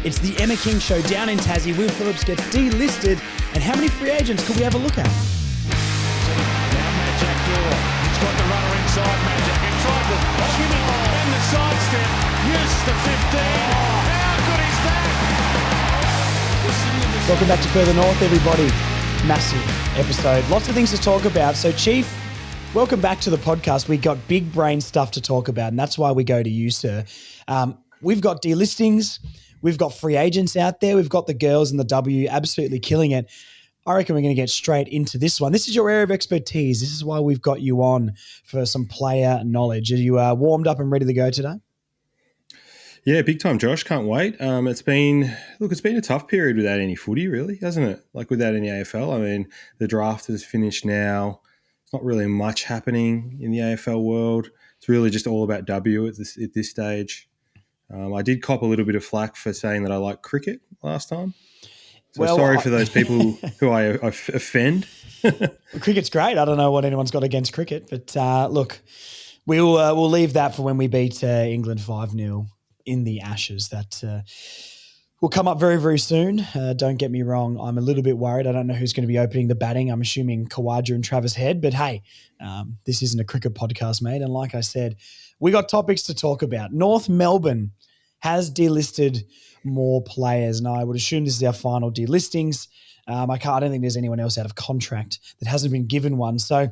It's the Emma King Show down in Tassie. Will Phillips gets delisted. And how many free agents could we have a look at? Now Magic Door. He's got the runner inside Magic. He tried the shimmy and the sidestep. Use the 15. How good is that? Welcome back to Further North, everybody. Massive episode. Lots of things to talk about. So, Chief, welcome back to the podcast. We got big brain stuff to talk about, and that's why we go to you, sir. We've got delistings. We've got free agents out there. We've got the girls in the W absolutely killing it. I reckon we're going to get straight into this one. This is your area of expertise. This is why we've got you on for some player knowledge. Are you warmed up and ready to go today? Yeah, big time, Josh. Can't wait. It's been a tough period without any footy, really, hasn't it? Like without any AFL. I mean, the draft has finished now. It's not really much happening in the AFL world. It's really just all about W at this stage. I did cop a little bit of flack for saying that I like cricket last time. So sorry for those people who I offend. Cricket's great. I don't know what anyone's got against cricket, but look, we'll leave that for when we beat England 5-0 in the Ashes. That will come up very, very soon. Don't get me wrong. I'm a little bit worried. I don't know who's going to be opening the batting. I'm assuming Khawaja and Travis Head, but hey, this isn't a cricket podcast, mate. And like I said, we got topics to talk about. North Melbourne has delisted more players, and I would assume this is our final delistings. I don't think there's anyone else out of contract that hasn't been given one. So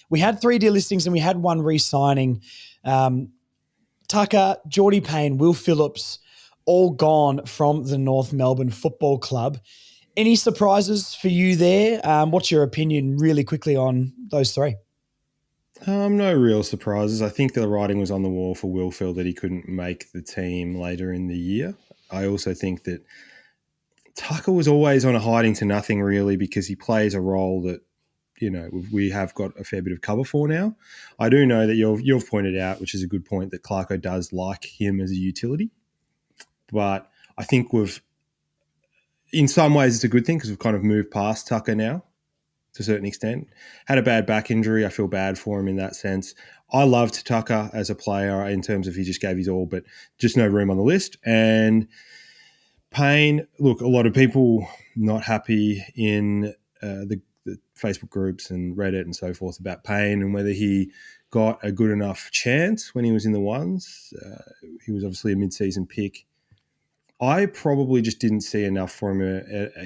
we had 3 delistings and we had 1 re-signing. Tucker, Geordie Payne, Will Phillips, all gone from the North Melbourne Football Club. Any surprises for you there? What's your opinion really quickly on those 3? No real surprises. I think the writing was on the wall for Will Phil that he couldn't make the team later in the year. I also think that Tucker was always on a hiding to nothing really because he plays a role that, you know, we have got a fair bit of cover for now. I do know that you've pointed out, which is a good point, that Clarko does like him as a utility. But I think in some ways it's a good thing because we've kind of moved past Tucker now to a certain extent. Had a bad back injury. I feel bad for him in that sense. I loved Tucker as a player in terms of he just gave his all, but just no room on the list. And Payne, look, a lot of people not happy in the Facebook groups and Reddit and so forth about Payne and whether he got a good enough chance when he was in the ones. He was obviously a mid-season pick. I probably just didn't see enough for him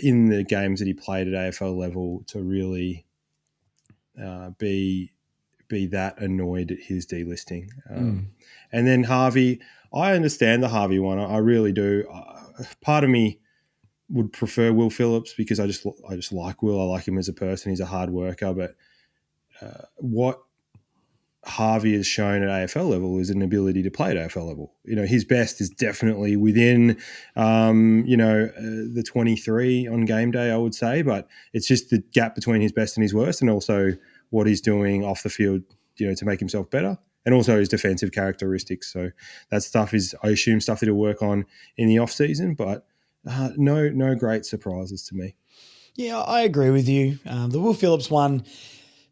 in the games that he played at AFL level to really be that annoyed at his delisting. And then Harvey, I understand the Harvey one. I really do. Part of me would prefer Will Phillips because I just like Will. I like him as a person. He's a hard worker. But what Harvey has shown at AFL level is an ability to play at AFL level. You know, his best is definitely within, the 23 on game day, I would say, but it's just the gap between his best and his worst and also what he's doing off the field, you know, to make himself better and also his defensive characteristics. So that stuff is, I assume, stuff that he'll work on in the off season, but no great surprises to me. Yeah, I agree with you. The Will Phillips one,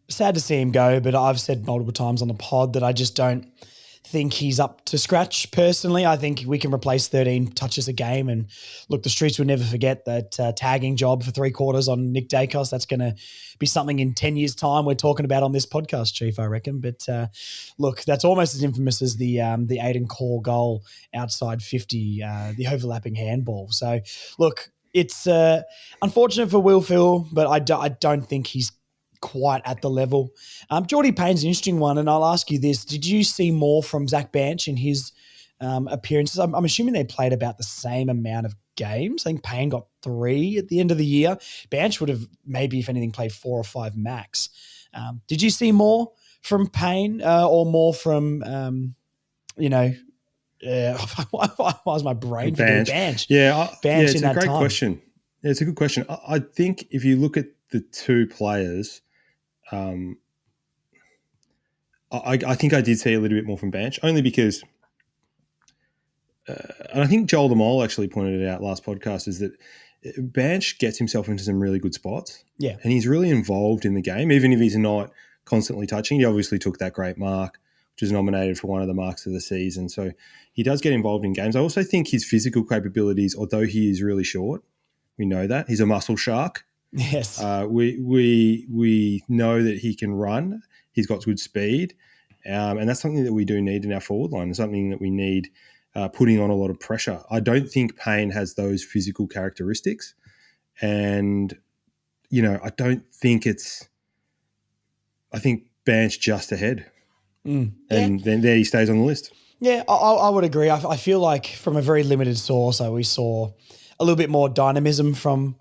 sad to see him go, but I've said multiple times on the pod that I just don't think he's up to scratch personally. I think we can replace 13 touches a game. And look, the streets will never forget that tagging job for 3 quarters on Nick Dacos. That's going to be something in 10 years' time we're talking about on this podcast, Chief, I reckon. But look, that's almost as infamous as the Aiden Core goal outside 50, the overlapping handball. So, look, it's unfortunate for Will Phil, but I don't think he's quite at the level. Geordie Payne's an interesting one, and I'll ask you this. Did you see more from Zach Banch in his appearances? I'm assuming they played about the same amount of games. I think Payne got 3 at the end of the year. Banch would have maybe, if anything, played 4 or 5 max. Did you see more from Payne or more from, why was my brain forgetting Banch? Yeah, Banch it's in a that great time. question. Yeah, it's a good question. I think if you look at the 2 players, I think I did see a little bit more from Banch, only because, and I think Joel the Mole actually pointed it out last podcast, is that Banch gets himself into some really good spots. Yeah. And he's really involved in the game, even if he's not constantly touching. He obviously took that great mark, which is nominated for one of the marks of the season. So he does get involved in games. I also think his physical capabilities, although he is really short, we know that he's a muscle shark. Yes. We know that he can run. He's got good speed, and that's something that we do need in our forward line. It's something that we need putting on a lot of pressure. I don't think Payne has those physical characteristics, and I don't think it's. I think Banch just ahead, and then there he stays on the list. Yeah, I would agree. I feel like from a very limited source, we saw a little bit more dynamism from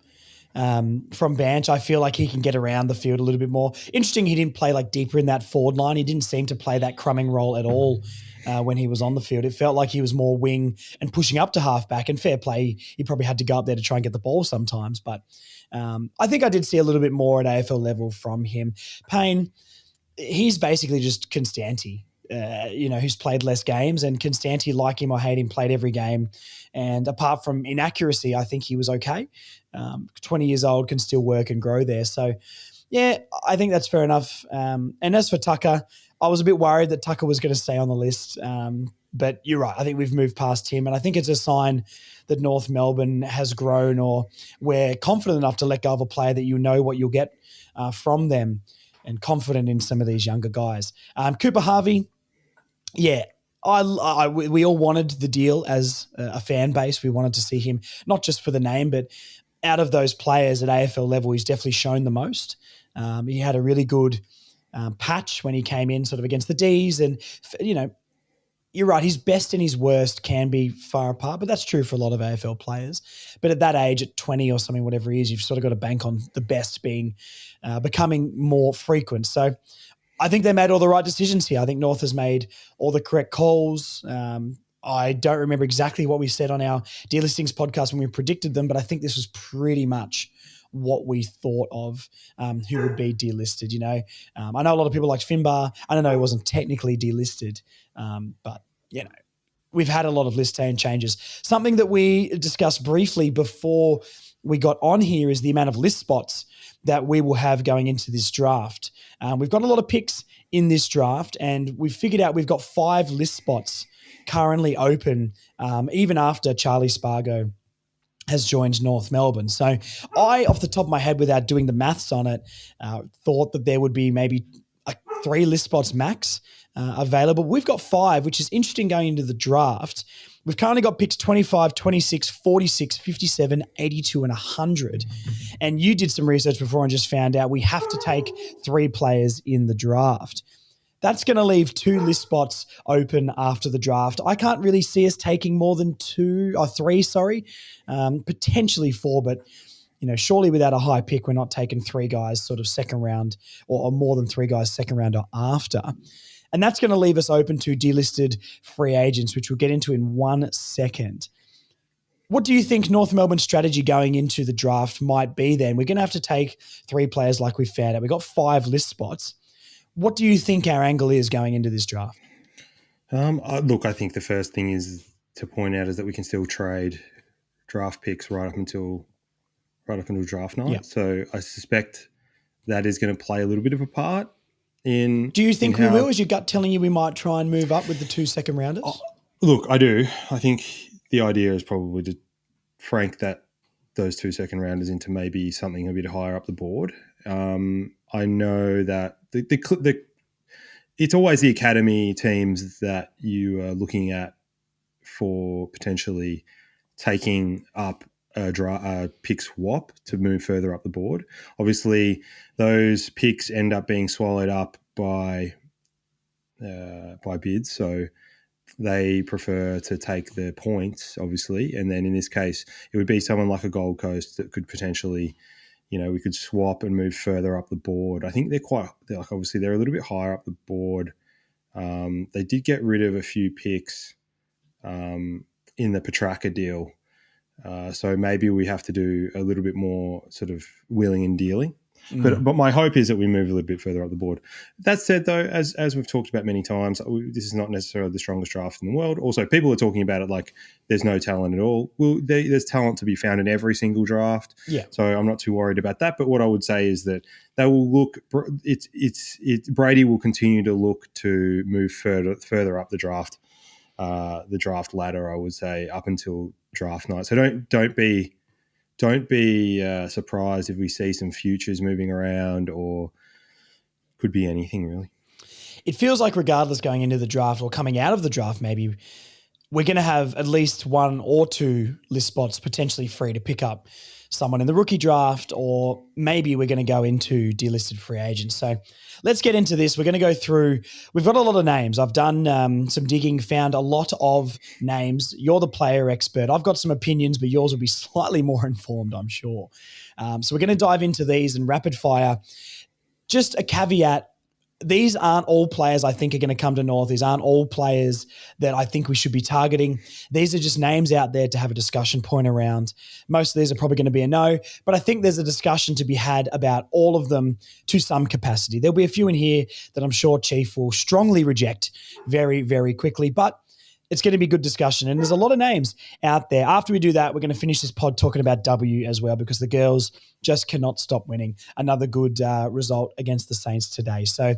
Banch. I feel like he can get around the field a little bit more. Interesting, he didn't play like deeper in that forward line. He didn't seem to play that crumbing role at all when he was on the field. It felt like he was more wing and pushing up to halfback. And fair play, he probably had to go up there to try and get the ball sometimes. But I think I did see a little bit more at AFL level from him. Payne, he's basically just Constanti. Who's played less games, and Constanti, like him or hate him, played every game. And apart from inaccuracy, I think he was okay. 20 years old, can still work and grow there. So, yeah, I think that's fair enough. And as for Tucker, I was a bit worried that Tucker was going to stay on the list. But you're right. I think we've moved past him. And I think it's a sign that North Melbourne has grown, or we're confident enough to let go of a player that you know what you'll get from them, and confident in some of these younger guys. Cooper Harvey, yeah, we all wanted the deal as a fan base. We wanted to see him, not just for the name, but out of those players at AFL level, he's definitely shown the most. He had a really good patch when he came in sort of against the Ds. And, you're right, his best and his worst can be far apart, but that's true for a lot of AFL players. But at that age, at 20 or something, whatever he is, you've sort of got to bank on the best becoming more frequent. So I think they made all the right decisions here. I think North has made all the correct calls. I don't remember exactly what we said on our Delistings podcast when we predicted them, but I think this was pretty much what we thought of who would be delisted. I know a lot of people liked Finbar. I don't know, he wasn't technically delisted, but we've had a lot of list changes. Something that we discussed briefly before we got on here is the amount of list spots that we will have going into this draft. We've got a lot of picks in this draft, and we've figured out we've got 5 list spots currently open, even after Charlie Spargo has joined North Melbourne. So I, off the top of my head, without doing the maths on it, thought that there would be maybe 3 list spots max available. We've got 5, which is interesting going into the draft. We've currently got picks 25, 26, 46, 57, 82, and 100. And you did some research before and just found out we have to take 3 players in the draft. That's going to leave 2 list spots open after the draft. I can't really see us taking more than 3, potentially 4, but surely without a high pick, we're not taking 3 guys sort of second round or more than 3 guys second round or after. And that's going to leave us open to delisted free agents, which we'll get into in 1 second. What do you think North Melbourne's strategy going into the draft might be then? We're going to have to take 3 players like we found out. We've got 5 list spots. What do you think our angle is going into this draft? Look, I think the first thing is to point out is that we can still trade draft picks right up until draft night. Yeah. So I suspect that is going to play a little bit of a part in. Do you think we will? Is your gut telling you we might try and move up with the 2 second rounders? Look, I do. I think the idea is probably to frank those 2 second rounders into maybe something a bit higher up the board. I know that it's always the academy teams that you are looking at for potentially taking up a pick swap to move further up the board. Obviously, those picks end up being swallowed up by bids, so they prefer to take the points, obviously. And then in this case, it would be someone like a Gold Coast that could potentially, we could swap and move further up the board. I think obviously they're a little bit higher up the board. They did get rid of a few picks in the Petrarca deal. So maybe we have to do a little bit more sort of wheeling and dealing. But my hope is that we move a little bit further up the board. That said, though, as we've talked about many times, this is not necessarily the strongest draft in the world. Also, people are talking about it like there's no talent at all. Well, there's talent to be found in every single draft. Yeah. So I'm not too worried about that. But what I would say is that they will look. Brady will continue to look to move further up the draft ladder. I would say up until draft night. So don't be surprised if we see some futures moving around, or could be anything really. It feels like regardless going into the draft or coming out of the draft, maybe we're going to have at least one or two list spots potentially free to pick up someone in the rookie draft, or maybe we're going to go into delisted free agents. So let's get into this. We're going to go through, we've got a lot of names. I've done some digging, found a lot of names. You're the player expert. I've got some opinions, but yours will be slightly more informed, I'm sure. So we're going to dive into these and rapid fire. Just a caveat. These aren't all players I think are going to come to North. These aren't all players that I think we should be targeting. These are just names out there to have a discussion point around. Most of these are probably going to be a no, but I think there's a discussion to be had about all of them to some capacity. There'll be a few in here that I'm sure Chief will strongly reject very, very quickly, but it's going to be good discussion. And there's a lot of names out there. After we do that, we're going to finish this pod talking about W as well, because the girls just cannot stop winning. Another good result against the Saints today. So,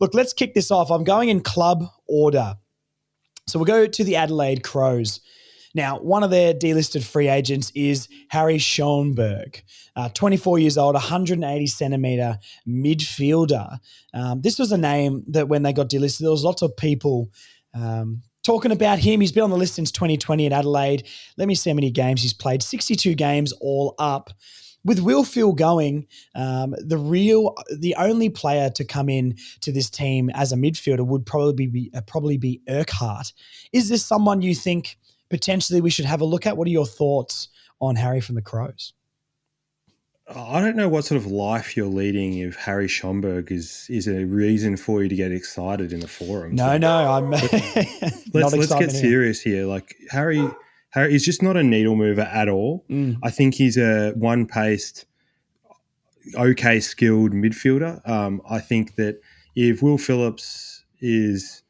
look, let's kick this off. I'm going in club order. So we'll go to the Adelaide Crows. Now, one of their delisted free agents is Harry Schoenberg, 24 years old, 180 centimetre midfielder. This was a name that when they got delisted, there was lots of people talking about him. He's been on the list since 2020 in Adelaide. Let me see how many games he's played. 62 games all up. With Will Phil going, the only player to come in to this team as a midfielder would probably be Urquhart. Is this someone you think potentially we should have a look at? What are your thoughts on Harry from the Crows? I don't know what sort of life you're leading if Harry Schomburg is a reason for you to get excited in the forum. No, I'm let's get serious here. Like Harry is just not a needle mover at all. I think he's a one-paced, okay skilled midfielder. I think that if Will Phillips is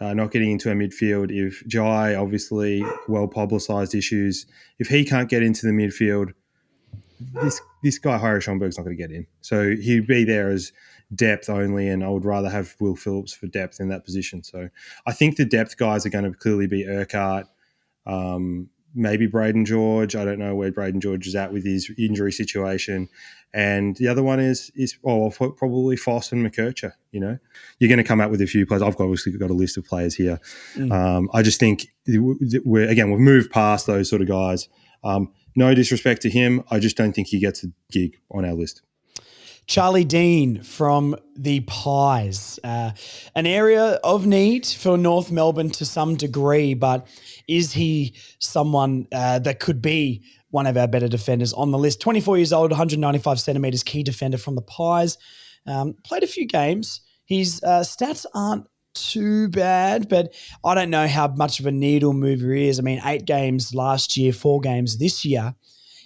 not getting into a midfield, if Jai, obviously well-publicised issues, if he can't get into the midfield, this guy, Harry Schomburg's not going to get in. So he'd be there as depth only, and I would rather have Will Phillips for depth in that position. So I think the depth guys are going to clearly be Urquhart, maybe Braden George. I don't know where Braden George is at with his injury situation. And the other one is probably Foss and McKercher. You know, you're going to come out with a few players. I've obviously got a list of players here. I just think we've moved past those sort of guys. No disrespect to him. I just don't think he gets a gig on our list. Charlie Dean from the Pies. An area of need for North Melbourne to some degree, but is he someone that could be one of our better defenders on the list? 24 years old, 195 centimetres, key defender from the Pies. Played a few games. His stats aren't too bad, but I don't know how much of a needle mover he is. I mean, 8 games last year, 4 games this year.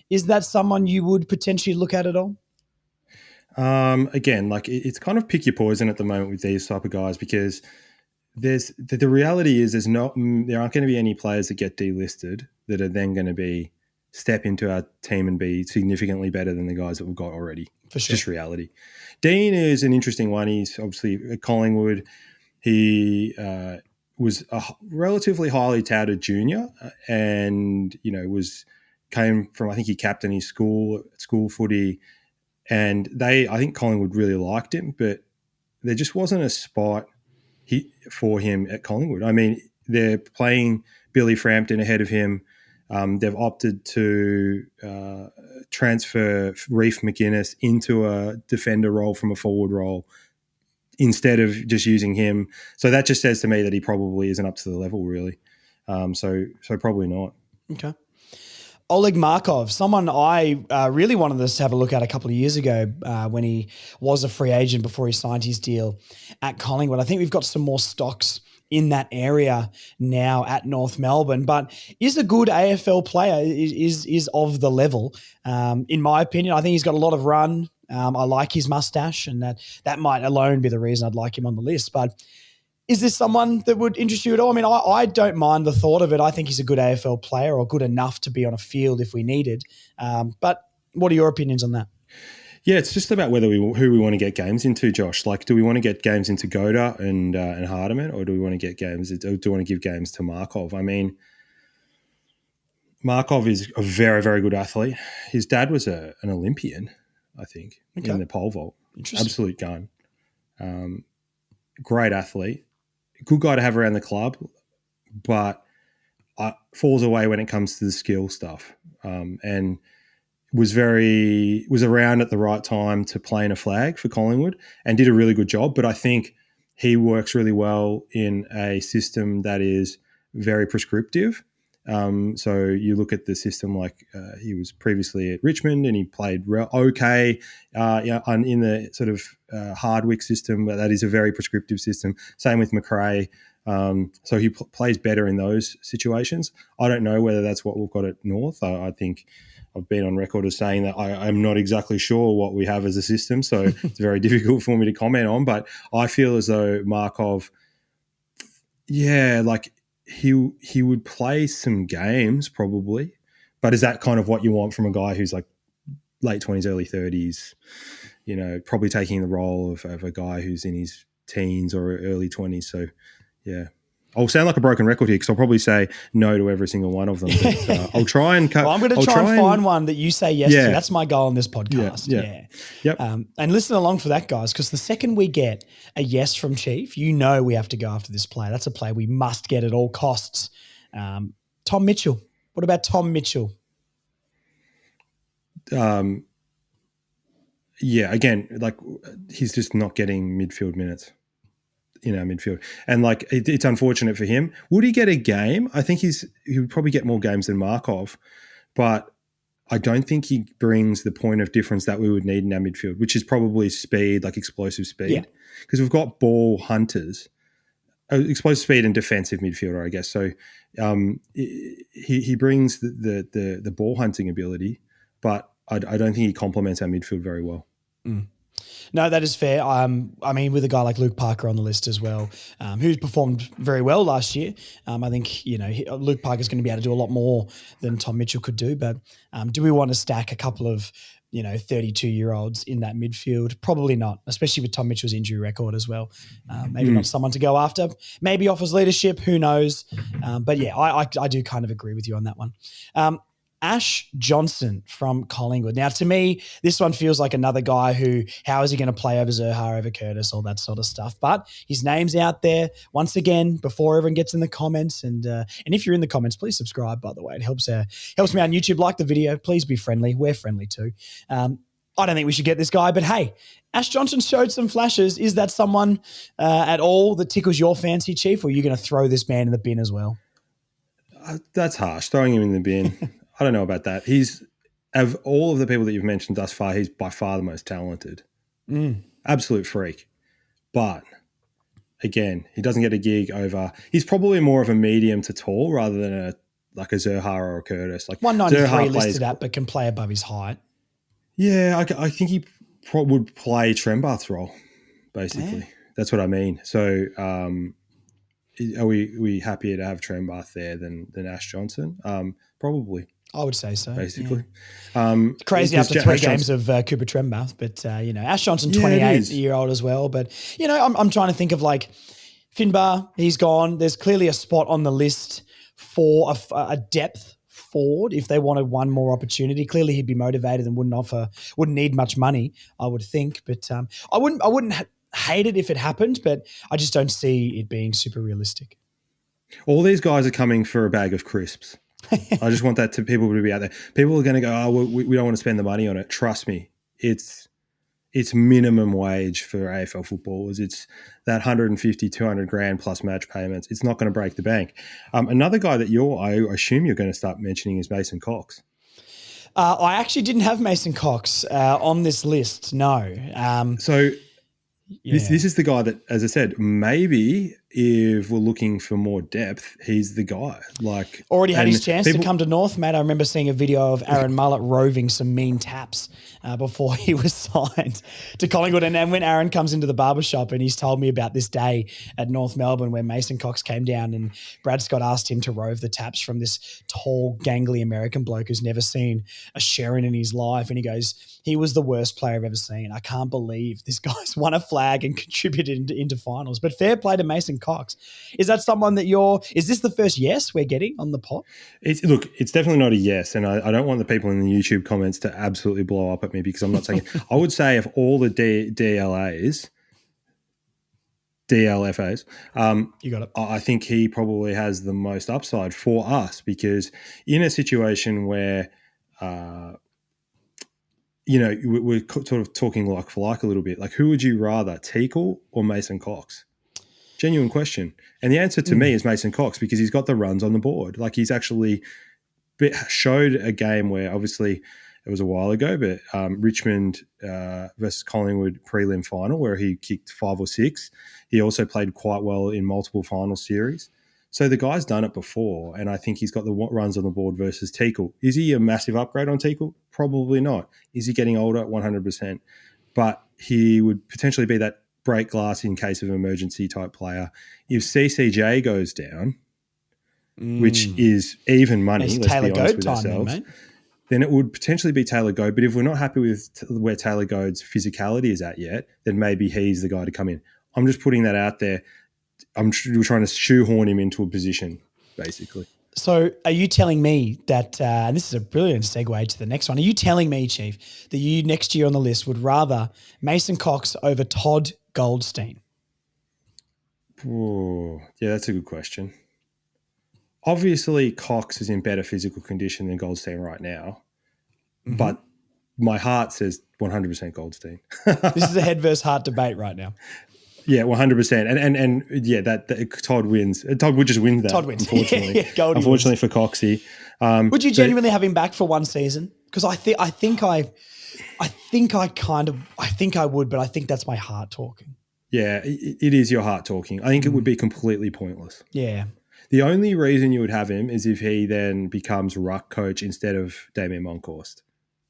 Is that someone you would potentially look at all? Again, like it's kind of pick your poison at the moment with these type of guys, because the reality is there aren't going to be any players that get delisted that are then going to step into our team and be significantly better than the guys that we've got already. For sure. Just reality. Dean is an interesting one. He's obviously at Collingwood. He was a relatively highly touted junior, and came from, I think he captained his school footy, and I think Collingwood really liked him, but there just wasn't a spot for him at Collingwood. I mean, they're playing Billy Frampton ahead of him. They've opted to transfer Reef McInnes into a defender role from a forward role instead of just using him. So that just says to me that he probably isn't up to the level, really. So probably not. Okay. Oleg Markov, someone I really wanted us to have a look at a couple of years ago when he was a free agent before he signed his deal at Collingwood. I think we've got some more stocks in that area now at North Melbourne, but is a good AFL player, is of the level. In my opinion, I think he's got a lot of run. I like his mustache, and that might alone be the reason I'd like him on the list. But is this someone that would interest you at all? I mean, I don't mind the thought of it. I think he's a good AFL player, or good enough to be on a field if we needed. But what are your opinions on that? Yeah, it's just about who we want to get games into, Josh. Like, do we want to get games into Goda and Hardiman, or do we want to get games? Do we want to give games to Markov? I mean, Markov is a very, very good athlete. His dad was an Olympian, I think, in the pole vault. Absolute gun. Great athlete. Good guy to have around the club, but falls away when it comes to the skill stuff. And was around at the right time to play in a flag for Collingwood and did a really good job. But I think he works really well in a system that is very prescriptive. So you look at the system like he was previously at Richmond and he played okay in the sort of Hardwick system, but that is a very prescriptive system. Same with McRae. So he plays better in those situations. I don't know whether that's what we've got at North. I think I've been on record as saying that I'm not exactly sure what we have as a system, so it's very difficult for me to comment on. But I feel as though Markov, like he would play some games probably, but is that kind of what you want from a guy who's like late 20s, early 30s, probably taking the role of a guy who's in his teens or early 20s. So, yeah. I'll sound like a broken record here because I'll probably say no to every single one of them. But, I'll try and cut. Well, I'm going to try and find one that you say yes to. That's my goal on this podcast. Yeah. Yep. And listen along for that, guys, because the second we get a yes from Chief, we have to go after this player. That's a player we must get at all costs. Tom Mitchell. What about Tom Mitchell? Again, like he's just not getting midfield minutes in our midfield. And like it's unfortunate for him. Would he get a game? I think he would probably get more games than Markov, but I don't think he brings the point of difference that we would need in our midfield, which is probably speed, like explosive speed. Because we've got ball hunters, explosive speed and defensive midfielder, I guess. So he brings the ball hunting ability, but I don't think he complements our midfield very well. No, that is fair. I mean, with a guy like Luke Parker on the list as well, who's performed very well last year, I think, Luke Parker's going to be able to do a lot more than Tom Mitchell could do. But do we want to stack a couple of, 32-year-olds in that midfield? Probably not, especially with Tom Mitchell's injury record as well. Maybe not someone to go after. Maybe offers leadership, who knows? But yeah, I do kind of agree with you on that one. Ash Johnson from Collingwood. Now, to me, this one feels like another guy who, how is he going to play over Zerha, over Curtis, all that sort of stuff. But his name's out there once again before everyone gets in the comments. And if you're in the comments, please subscribe, by the way. It helps me out on YouTube. Like the video. Please be friendly. We're friendly too. I don't think we should get this guy, but hey, Ash Johnson showed some flashes. Is that someone at all that tickles your fancy, Chief, or are you going to throw this man in the bin as well? That's harsh, throwing him in the bin. I don't know about that. He's, of all of the people that you've mentioned thus far, he's by far the most talented. Absolute freak. But again, he doesn't get a gig over. He's probably more of a medium to tall rather than a Zerha or a Curtis. Like 193 listed at, but can play above his height. Yeah, I think he would play Trembath's role, basically. Yeah. That's what I mean. So are we happier to have Trembath there than Ash Johnson? Probably. I would say so. Basically. Yeah. Crazy after 3 games of Cooper Trembath, but, Ash Johnson, 28-year-old as well. But, I'm trying to think of like Finbar, he's gone. There's clearly a spot on the list for a depth forward if they wanted one more opportunity. Clearly he'd be motivated and wouldn't need much money, I would think. But I wouldn't hate it if it happened, but I just don't see it being super realistic. All these guys are coming for a bag of crisps. I just want that people to be out there. People are going to go, we don't want to spend the money on it. Trust me, it's minimum wage for AFL footballers. It's that 150, 200 grand plus match payments. It's not going to break the bank. Another guy that I assume you're going to start mentioning is Mason Cox. I actually didn't have Mason Cox on this list. No. This is the guy that, as I said, maybe if we're looking for more depth, he's the guy. Like Already had and his chance to come to North, mate. I remember seeing a video of Aaron Mullett roving some mean taps before he was signed to Collingwood. And when Aaron comes into the barbershop and he's told me about this day at North Melbourne where Mason Cox came down and Brad Scott asked him to rove the taps from this tall, gangly American bloke who's never seen a Sharon in his life. And he goes, he was the worst player I've ever seen. I can't believe this guy's won a flag and contributed into finals. But fair play to Mason Cox. Is that someone that is this the first yes we're getting on the pod? It's definitely not a yes. And I don't want the people in the YouTube comments to absolutely blow up at me because I'm not saying it. I would say of all the DLFAs, You got it. I think he probably has the most upside for us because in a situation where, we're sort of talking like for like a little bit, like who would you rather, Teakle or Mason Cox? Genuine question. And the answer to me is Mason Cox because he's got the runs on the board. Like he's actually showed a game where obviously it was a while ago, but Richmond versus Collingwood prelim final where he kicked 5 or 6. He also played quite well in multiple final series. So the guy's done it before, and I think he's got the runs on the board versus Teakle. Is he a massive upgrade on Teakle? Probably not. Is he getting older? 100%. But he would potentially be that break glass in case of emergency type player. If CCJ goes down, which is even money, it's let's Taylor be honest Goad with time ourselves, then, mate. then it would potentially be Taylor Goad. But if we're not happy with where Taylor Goad's physicality is at yet, then maybe he's the guy to come in. I'm just putting that out there. I'm trying to shoehorn him into a position, basically. So are you telling me that, and this is a brilliant segue to the next one, are you telling me, Chief, that you next year on the list would rather Mason Cox over Todd Goldstein? Oh, yeah, that's a good question. Obviously, Cox is in better physical condition than Goldstein right now, but my heart says 100% Goldstein. This is a head versus heart debate right now. Yeah, 100%. And yeah, that Todd wins. Todd would just win that. Todd wins. Unfortunately, unfortunately for Coxie. Would you genuinely have him back for one season? Because I think I would, but I think that's my heart talking. Yeah, it is your heart talking. I think it would be completely pointless. Yeah. The only reason you would have him is if he then becomes ruck coach instead of Damien Monkhorst,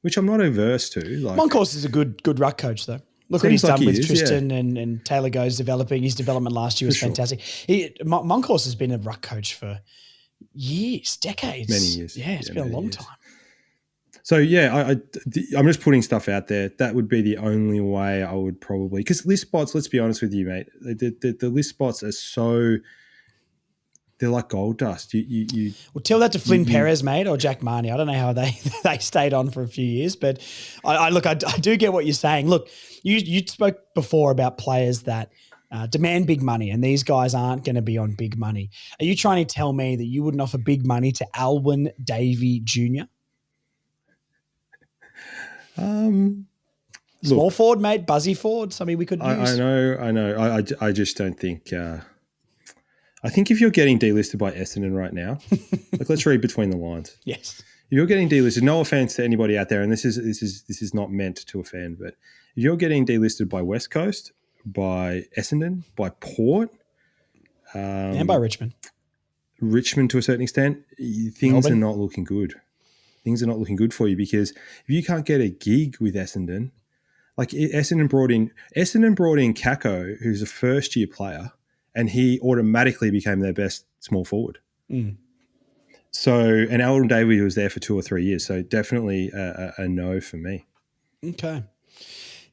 which I'm not averse to. Like, Monkhorst is a good ruck coach, though. Look what he's done with Tristan and Taylor Goad's developing. His development last year was fantastic. Monkhorst has been a ruck coach for years, decades. Many years. Yeah, it's been a long time. So, yeah, I'm just putting stuff out there. That would be the only way I would probably – because list spots, let's be honest with you, mate, the list spots are so – they're like gold dust. Well, tell that to Flynn Perez, mate, or Jack Marnie. I don't know how they stayed on for a few years, but I do get what you're saying. Look, you spoke before about players that demand big money, and these guys aren't going to be on big money. Are you trying to tell me that you wouldn't offer big money to Alwyn Davey Jr.? Small forward, mate, buzzy forward. Something we could use. I know. I just don't think. I think if you're getting delisted by Essendon right now, like let's read between the lines. Yes. If you're getting delisted, no offense to anybody out there, and this is not meant to offend, but if you're getting delisted by West Coast, by Essendon, by Port, and by Richmond to a certain extent, things are not looking good. Things are not looking good for you because if you can't get a gig with Essendon, like Essendon brought in Kako, who's a first year player, and he automatically became their best small forward. So, and Alwyn Davey was there for 2 or 3 years. So definitely a no for me. Okay.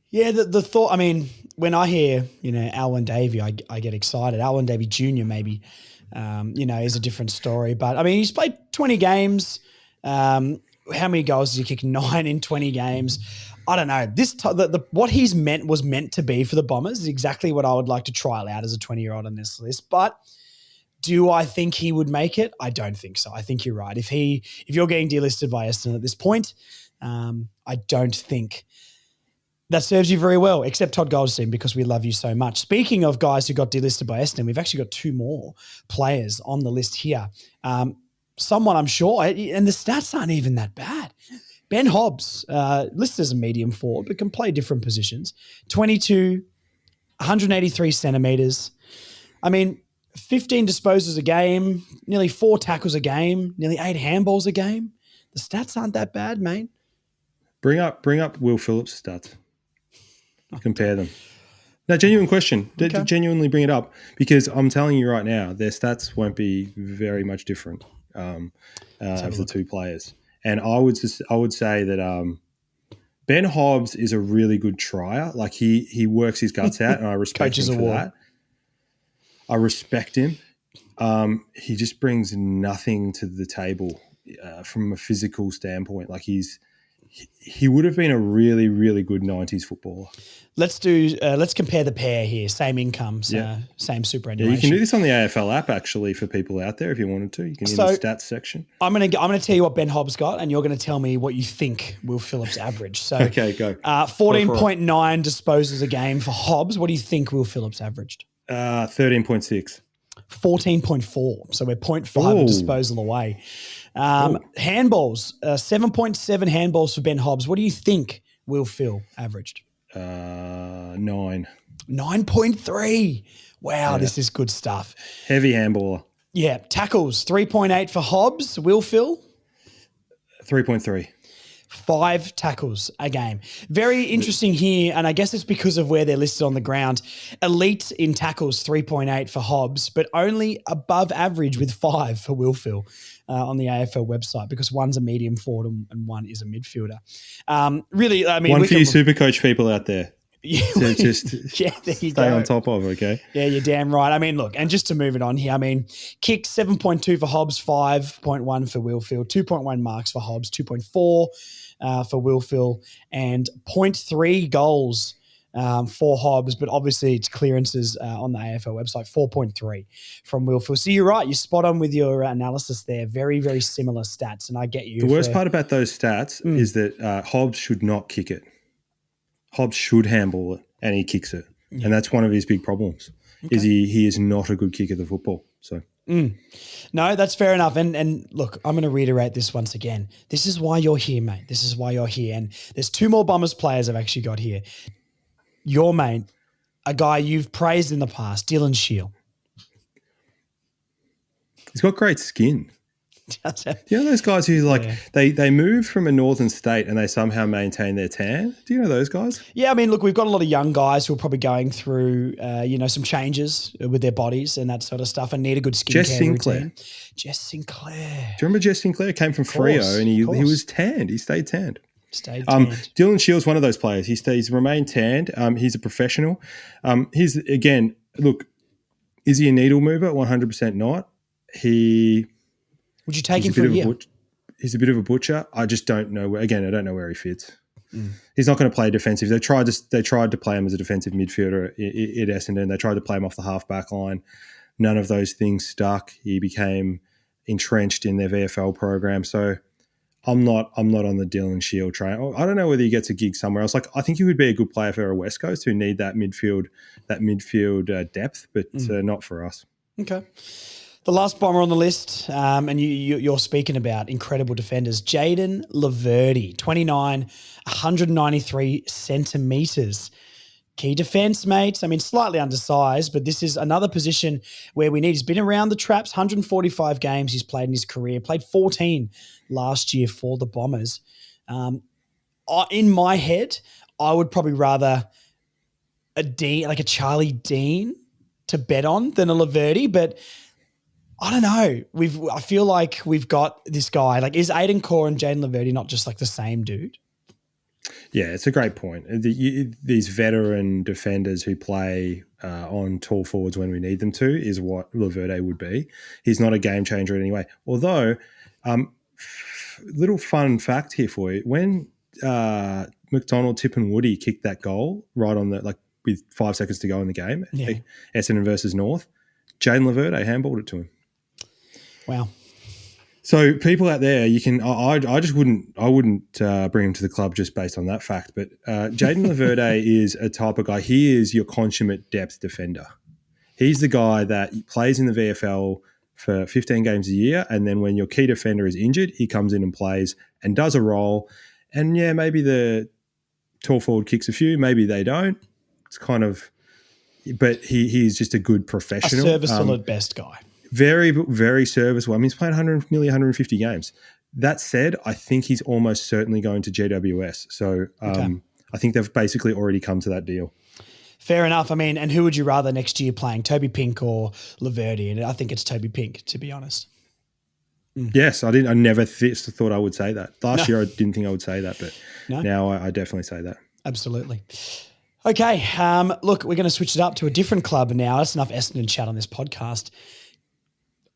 Yeah, the thought, I mean, when I hear, Alwyn Davey, I get excited. Alwyn Davey Jr. maybe, is a different story. But, I mean, he's played 20 games. How many goals did he kick? 9 in 20 games. I don't know. What he's was meant to be for the Bombers is exactly what I would like to trial out as a 20-year-old on this list. But do I think he would make it? I don't think so. I think you're right. If you're getting delisted by Essendon at this point, I don't think that serves you very well, except Todd Goldstein, because we love you so much. Speaking of guys who got delisted by Essendon, we've actually got 2 more players on the list here. Someone I'm sure, and the stats aren't even that bad. Ben Hobbs, listed as a medium forward, but can play different positions. 22, 183 centimetres. I mean, 15 disposals a game, nearly 4 tackles a game, nearly 8 handballs a game. The stats aren't that bad, mate. Bring up Will Phillips' stats. Compare them. No, genuine question. Okay. Genuinely bring it up because I'm telling you right now, their stats won't be very much different of the two players. And I would say that Ben Hobbs is a really good trier. Like he works his guts out, and I respect him for that. I respect him. He just brings nothing to the table from a physical standpoint. Like he would have been a really, really good 90s footballer. Let's compare the pair here. Same incomes, same superannuation. Yeah, you can do this on the AFL app actually for people out there if you wanted to. You can in the stats section. I'm gonna tell you what Ben Hobbs got, and you're gonna tell me what you think Will Phillips averaged. So okay, go. 14.9 disposals a game for Hobbs. What do you think Will Phillips averaged? 13.6. 14.4. So we're 0.5 a disposal away. Handballs, 7.7 handballs for Ben Hobbs. What do you think Will Phil averaged? 9. 9.3. Wow, This is good stuff. Heavy handballer. Yeah, tackles, 3.8 for Hobbs. Will Phil? 3.3. 5 tackles a game. Very interesting here, and I guess it's because of where they're listed on the ground. Elite in tackles, 3.8 for Hobbs, but only above average with 5 for Will Phil on the AFL website because one's a medium forward and one is a midfielder. Really, I mean, one for you Supercoach people out there. Yeah, so just there you stay go. on top of, okay? Yeah, you're damn right. I mean, look, and just to move it on here, I mean, kicks 7.2 for Hobbs, 5.1 for Will Phil, 2.1 marks for Hobbs, 2.4 for Will Phil, and 0.3 goals for Hobbs, but obviously it's clearances on the AFL website, 4.3 from Will Phil. So you're right, you're spot on with your analysis there. Very, very similar stats, and I get you. The worst part about those stats is that Hobbs should not kick it. Hobbs should handball it, and he kicks it. Yeah. And that's one of his big problems, is he is not a good kicker of the football. So No, that's fair enough. And look, I'm going to reiterate this once again. This is why you're here, mate. This is why you're here. And there's 2 more Bombers players I've actually got here. Your mate, a guy you've praised in the past, Dylan Shield. He's got great skin. You know those guys who they move from a northern state and they somehow maintain their tan? Do you know those guys? Yeah, I mean, look, we've got a lot of young guys who are probably going through, some changes with their bodies and that sort of stuff and need a good skincare routine. Jess Sinclair. Do you remember Jess Sinclair? Came from Freo and he was tanned. He stayed tanned. Dylan Shields, one of those players. He's remained tanned. He's a professional. Is he a needle mover? 100% not. Would you take him for a year? He's a bit of a butcher. I just don't know. I don't know where he fits. He's not going to play defensive. They tried to play him as a defensive midfielder at Essendon. They tried to play him off the half-back line. None of those things stuck. He became entrenched in their VFL program. So I'm not on the Dylan Shield train. I don't know whether he gets a gig somewhere else. Like I think he would be a good player for a West Coast who need that midfield depth, but not for us. Okay. The last Bomber on the list, and you're speaking about incredible defenders, Jaden Laverde, 29, 193 centimetres. Key defence, mates. I mean, slightly undersized, but this is another position where we need. He's been around the traps, 145 games he's played in his career, played 14 last year for the Bombers. In my head, I would probably rather a Charlie Dean to bet on than a Laverde, but I don't know. I feel like we've got this guy. Like, is Aiden Core and Jaden Laverde not just like the same dude? Yeah, it's a great point. These veteran defenders who play on tall forwards when we need them to is what Laverde would be. He's not a game changer in any way. Although, little fun fact here for you: when McDonald, Tip, and Woody kicked that goal right on with 5 seconds to go in the game, Essendon versus North, Jaden Laverde handballed it to him. Wow. So people out there, you can. I wouldn't bring him to the club just based on that fact. But Jaden Laverde is a type of guy. He is your consummate depth defender. He's the guy that plays in the VFL for 15 games a year, and then when your key defender is injured, he comes in and plays and does a role. And maybe the tall forward kicks a few, maybe they don't. It's kind of but he's just a good A professional. serviceable at best guy. Very, very serviceable. I mean, he's played nearly 150 games. That said, I think he's almost certainly going to GWS. So I think they've basically already come to that deal. Fair enough. I mean, and who would you rather next year playing, Toby Pink or Laverty? And I think it's Toby Pink, to be honest. Yes, I didn't. I never thought I would say that. Last year, I didn't think I would say that, but now I definitely say that. Absolutely. Okay. Look, we're going to switch it up to a different club now. That's enough Essendon chat on this podcast.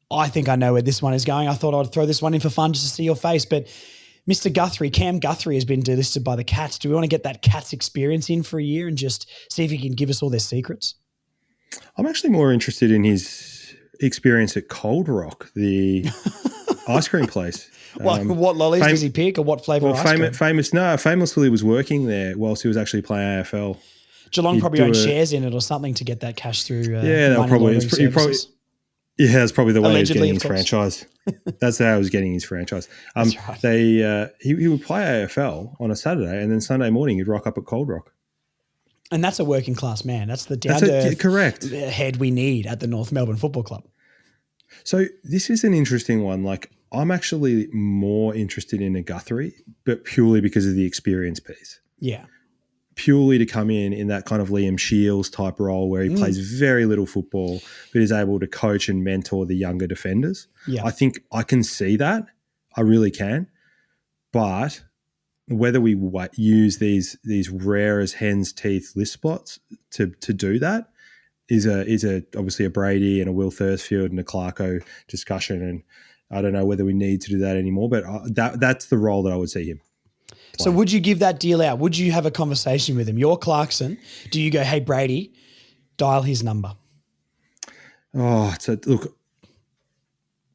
I think I know where this one is going. I thought I'd throw this one in for fun just to see your face, but Mr. Guthrie, Cam Guthrie has been delisted by the Cats. Do we want to get that Cats experience in for a year and just see if he can give us all their secrets? I'm actually more interested in his experience at Cold Rock, the ice cream place. What lollies does he pick, or what flavour ice cream? Famously was working there whilst he was actually playing AFL. Geelong probably owned shares in it or something to get that cash through. They'll probably. Yeah, that's probably the way Allegedly, he was getting his franchise. That's how he was getting his franchise. That's right. He would play AFL on a Saturday, and then Sunday morning he'd rock up at Cold Rock. And that's a working class man. That's the down-to-earth correct head we need at the North Melbourne Football Club. So this is an interesting one. Like, I'm actually more interested in a Guthrie, but purely because of the experience piece. Yeah. Purely to come in that kind of Liam Shields type role where he plays very little football, but is able to coach and mentor the younger defenders. Yeah. I think I can see that. I really can. But whether we use these rare as hen's teeth list spots to do that is obviously a Brady and a Will Thursfield and a Clarko discussion. And I don't know whether we need to do that anymore, but that's the role that I would see him playing. So would you give that deal out? Would you have a conversation with him? You're Clarkson. Do you go, hey, Brady, dial his number? Oh, look,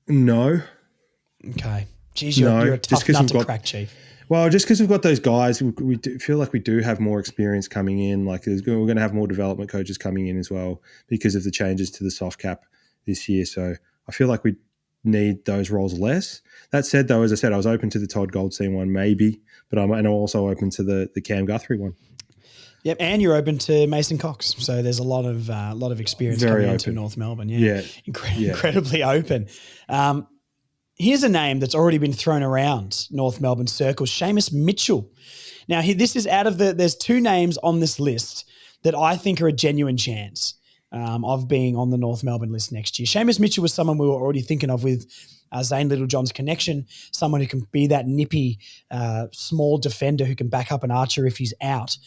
no. Okay. Geez, you're a tough nut to crack, Chief. Well, just because we've got those guys, we do feel like we do have more experience coming in. Like we're going to have more development coaches coming in as well because of the changes to the soft cap this year. So I feel like we need those roles less. That said, though, as I said, I was open to the Todd Goldstein one maybe, but I'm also open to the Cam Guthrie one. Yep, and you're open to Mason Cox. So there's a lot of experience coming into North Melbourne. Yeah. Incredibly open. Here's a name that's already been thrown around North Melbourne circles, Seamus Mitchell. Now, this is out of there's two names on this list that I think are a genuine chance of being on the North Melbourne list next year. Seamus Mitchell was someone we were already thinking of with Zane Littlejohn's connection, someone who can be that nippy, small defender who can back up an Archer if he's out.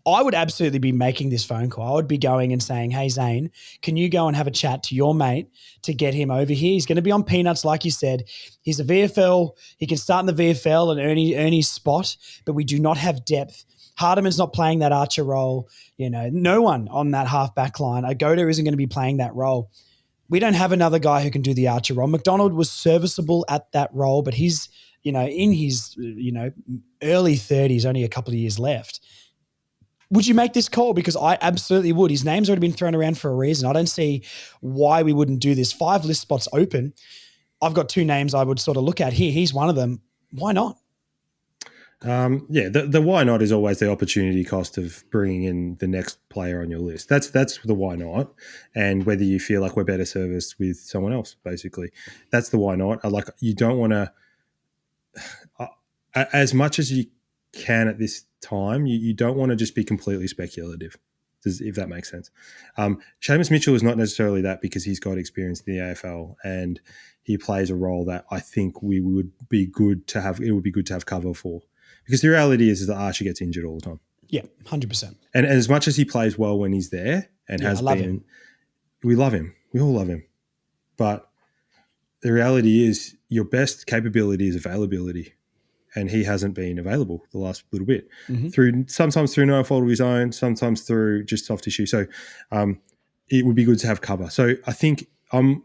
I would absolutely be making this phone call. I would be going and saying, hey, Zane, can you go and have a chat to your mate to get him over here? He's going to be on peanuts, like you said. He's a VFL. He can start in the VFL and earn his spot, but we do not have depth. Hardiman's not playing that Archer role. No one on that half back line. Agoda isn't going to be playing that role. We don't have another guy who can do the Archer role. McDonald was serviceable at that role, but he's, in his, early 30s, only a couple of years left. Would you make this call? Because I absolutely would. His name's already been thrown around for a reason. I don't see why we wouldn't do this. 5 list spots open. I've got 2 names I would sort of look at here. He's one of them. Why not? The why not is always the opportunity cost of bringing in the next player on your list. That's the why not, and whether you feel like we're better serviced with someone else, basically. That's the why not. You don't want to, as much as you can at this time, you don't want to just be completely speculative, if that makes sense. Seamus Mitchell is not necessarily that because he's got experience in the AFL and he plays a role that I think it would be good to have cover for. Because the reality is that Archie gets injured all the time. Yeah, 100%. And as much as he plays well when he's there and has been, we love him. We all love him. But the reality is your best capability is availability. And he hasn't been available the last little bit. Sometimes through no fault of his own, sometimes through just soft tissue. So it would be good to have cover. So I think I'm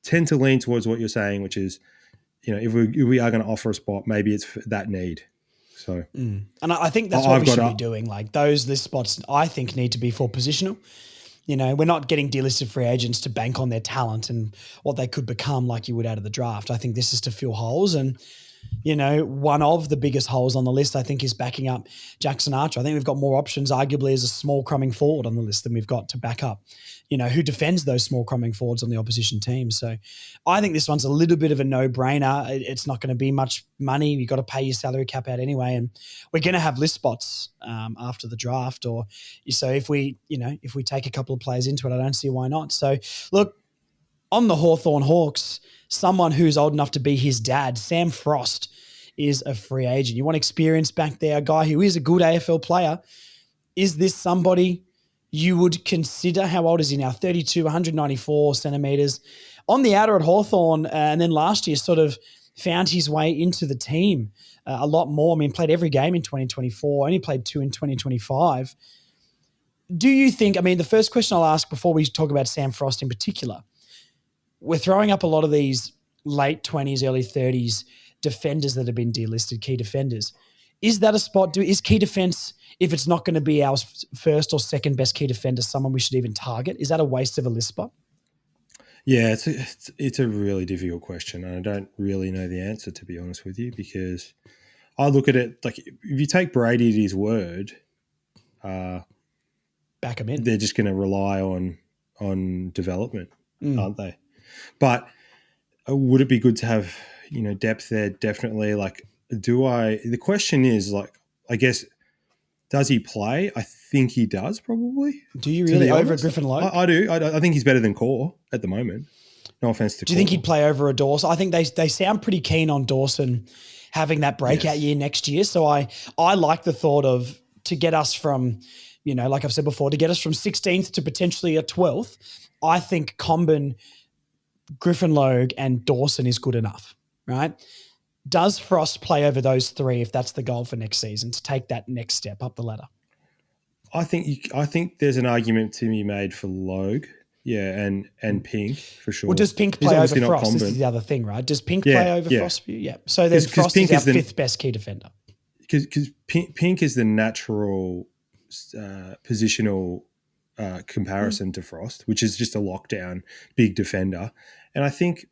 tend to lean towards what you're saying, which is, if we are going to offer a spot, maybe it's for that need. So, and I think that's what we should be doing. Like those list spots, I think need to be for positional. We're not getting delisted free agents to bank on their talent and what they could become like you would out of the draft. I think this is to fill holes. And one of the biggest holes on the list, I think, is backing up Jackson Archer. I think we've got more options, arguably, as a small crumbing forward on the list than we've got to back up, who defends those small crumbing forwards on the opposition team. So I think this one's a little bit of a no-brainer. It's not going to be much money. You've got to pay your salary cap out anyway. And we're going to have list spots after the draft. So if we take a couple of players into it, I don't see why not. So look, on the Hawthorn Hawks, someone who's old enough to be his dad, Sam Frost, is a free agent. You want experience back there, a guy who is a good AFL player. Is this somebody you would consider? How old is he now? 32, 194 centimetres. On the outer at Hawthorn, and then last year sort of found his way into the team a lot more. I mean, played every game in 2024, only played 2 in 2025. Do you think, the first question I'll ask before we talk about Sam Frost in particular, we're throwing up a lot of these late 20s, early 30s defenders that have been delisted, key defenders. Is that a spot? Is key defense, if it's not going to be our first or second best key defender, someone we should even target? Is that a waste of a list spot? Yeah, it's a really difficult question, and I don't really know the answer, to be honest with you, because I look at it like, if you take Brady at his word, back him in. They're just going to rely on development, aren't they? But would it be good to have, depth there? Definitely. The question is, I guess, does he play? I think he does, probably. Do you really, over Griffin Logue? I do. I think he's better than Core at the moment. No offense to Core. Do you think he'd play over a Dawson? I think they sound pretty keen on Dawson having that breakout year next year. So I like the thought of, to get us from, like I've said before, to get us from 16th to potentially a 12th, I think Comben, Griffin Logue and Dawson is good enough, right? Does Frost play over those three if that's the goal for next season, to take that next step up the ladder? I think there's an argument to be made for Logue, and Pink for sure. Well, does Pink play over Frost? This is the other thing, right? Does Pink play over Frost for you? Yeah. So then Frost is our fifth best key defender. Because Pink is the natural positional comparison to Frost, which is just a lockdown big defender. And I think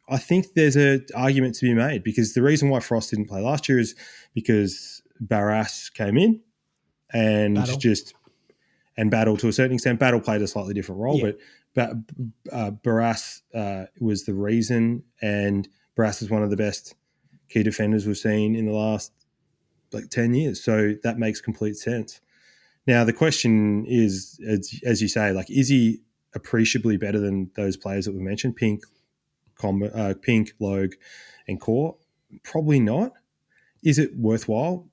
there's an argument to be made, because the reason why Frost didn't play last year is because Barras came in and Battle to a certain extent. Battle played a slightly different role, but Barras was the reason, and Barras is one of the best key defenders we've seen in the last 10 years. So that makes complete sense. Now, the question is, as you say, is he appreciably better than those players that we mentioned, Pink, Logue, and Core? Probably not. Is it worthwhile?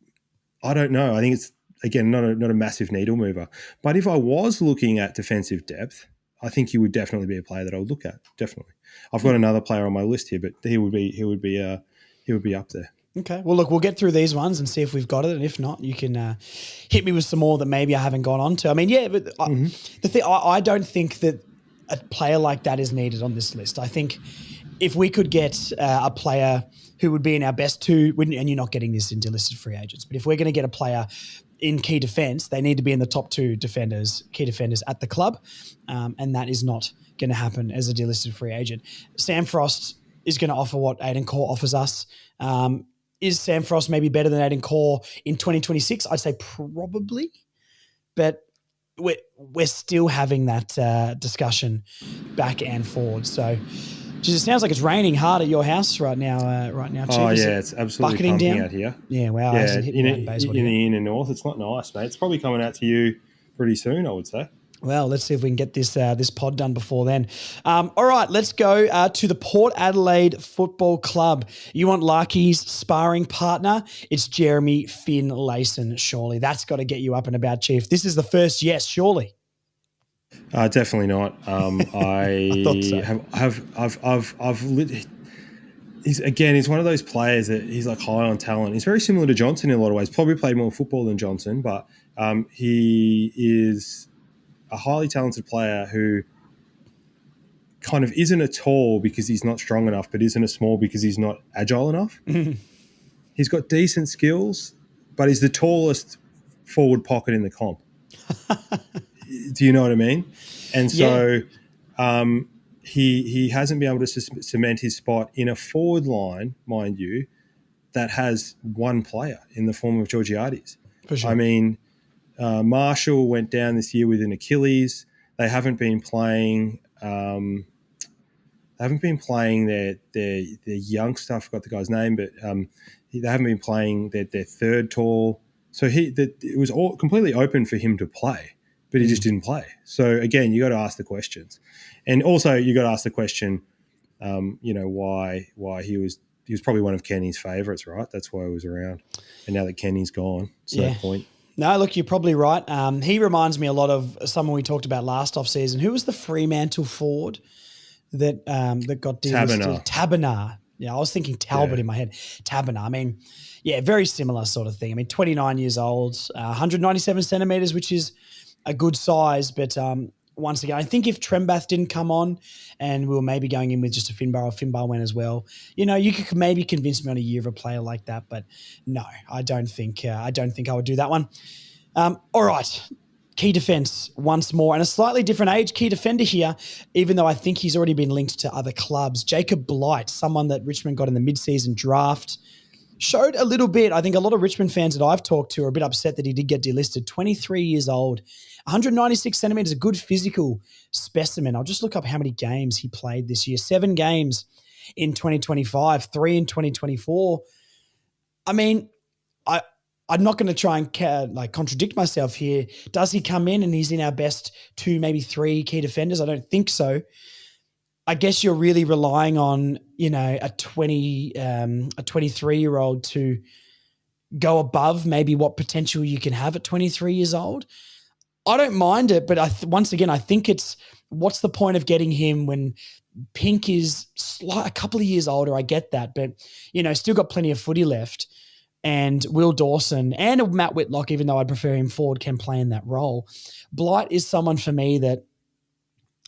I don't know. I think it's, again, not a massive needle mover. But if I was looking at defensive depth, I think he would definitely be a player that I would look at. Definitely. I've got another player on my list here, but he would be up there. Okay. Well, look, we'll get through these ones and see if we've got it. And if not, you can hit me with some more that maybe I haven't gone on to. But the thing, I don't think that a player like that is needed on this list. I think if we could get a player who would be in our best two, and you're not getting this in delisted free agents, but if we're going to get a player in key defense, they need to be in the top two key defenders at the club. And that is not going to happen as a delisted free agent. Sam Frost is going to offer what Aiden Core offers us. Is Sam Frost maybe better than Aiden Core in 2026? I'd say probably, but we're still having that discussion back and forward. So, it sounds like it's raining hard at your house right now. Chief. Oh yeah, it's absolutely pumping out here. Yeah, wow. Yeah, in the inner north, it's not nice, mate. It's probably coming out to you pretty soon, I would say. Well, let's see if we can get this pod done before then. All right, let's go to the Port Adelaide Football Club. You want Larky's sparring partner? It's Jeremy Finlayson, surely. That's got to get you up and about, Chief. This is the first yes, surely. Definitely not. He's one of those players that he's high on talent. He's very similar to Johnson in a lot of ways. Probably played more football than Johnson, but he is a highly talented player who kind of isn't a tall because he's not strong enough, but isn't a small because he's not agile enough. He's got decent skills, but he's the tallest forward pocket in the comp. Do you know what I mean? And so he hasn't been able to cement his spot in a forward line, mind you, that has one player in the form of Georgiades. For sure. I mean, Marshall went down this year with an Achilles. They haven't been playing. Their young stuff. I forgot the guy's name, but they haven't been playing their third tall. So it was all completely open for him to play, but he just didn't play. So again, you got to ask the questions, and also you got to ask the question, why he was probably one of Kenny's favourites, right? That's why he was around, and now that Kenny's gone, it's no point. No, look, you're probably right. He reminds me a lot of someone we talked about last off-season. Who was the Fremantle forward that got delisted? Tabernar. Yeah, I was thinking Talbot in my head. Tabernar. I mean, yeah, very similar sort of thing. I mean, 29 years old, 197 centimetres, which is a good size. But once again, I think if Trembath didn't come on and we were maybe going in with just a Finbar went as well, you could maybe convince me on a year of a player like that. But no, I don't think I would do that one. All right. Key defence once more, and a slightly different age key defender here, even though I think he's already been linked to other clubs. Jacob Blight, someone that Richmond got in the mid-season draft, showed a little bit. I think a lot of Richmond fans that I've talked to are a bit upset that he did get delisted. 23 years old, 196 centimetres, a good physical specimen. I'll just look up how many games he played this year. 7 games in 2025, 3 in 2024. I mean, I'm not going to try and contradict myself here. Does he come in and he's in our best 2, maybe 3 key defenders? I don't think so. I guess you're really relying on, a 23-year-old to go above maybe what potential you can have at 23 years old. I don't mind it, but once again, I think it's what's the point of getting him when Pink is a couple of years older? I get that, but, still got plenty of footy left. And Will Dawson and Matt Whitlock, even though I'd prefer him forward, can play in that role. Blight is someone for me that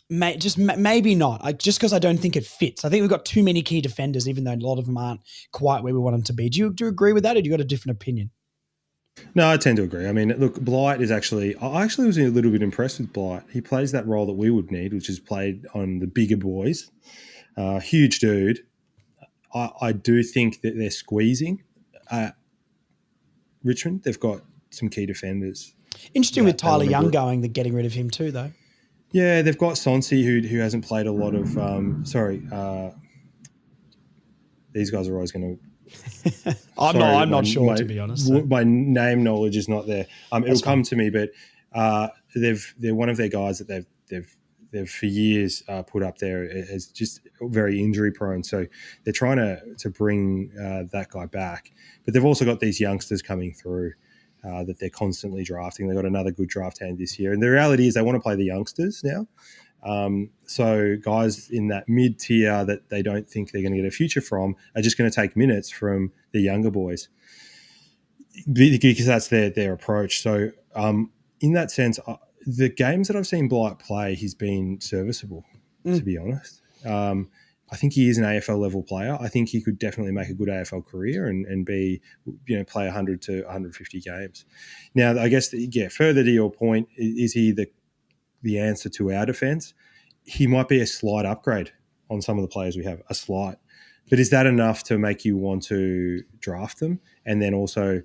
maybe not, just because I don't think it fits. I think we've got too many key defenders, even though a lot of them aren't quite where we want them to be. Do you agree with that, or do you got a different opinion? No, I tend to agree. I mean, look, Blight is I actually was a little bit impressed with Blight. He plays that role that we would need, which is played on the bigger boys. Huge dude. I do think that they're squeezing. Richmond, they've got some key defenders. Interesting with Tyler Young going, they're getting rid of him too, though. Yeah, they've got Sonsi, who hasn't played a lot of. These guys are always going to. I'm not sure, to be honest. So. My name knowledge is not there. It'll come to me, but they're one of their guys that they've for years put up there as just very injury prone. So they're trying to bring that guy back. But they've also got these youngsters coming through that they're constantly drafting. They've got another good draft hand this year. And the reality is they want to play the youngsters now. So guys in that mid-tier that they don't think they're going to get a future from are just going to take minutes from the younger boys because that's their approach. So in that sense, the games that I've seen Blight play, he's been serviceable, to be honest. I think he is an AFL level player. I think he could definitely make a good AFL career and be, play 100 to 150 games. Now, I guess, further to your point, is he the answer to our defence? He might be a slight upgrade on some of the players we have, a slight. But is that enough to make you want to draft them? And then also,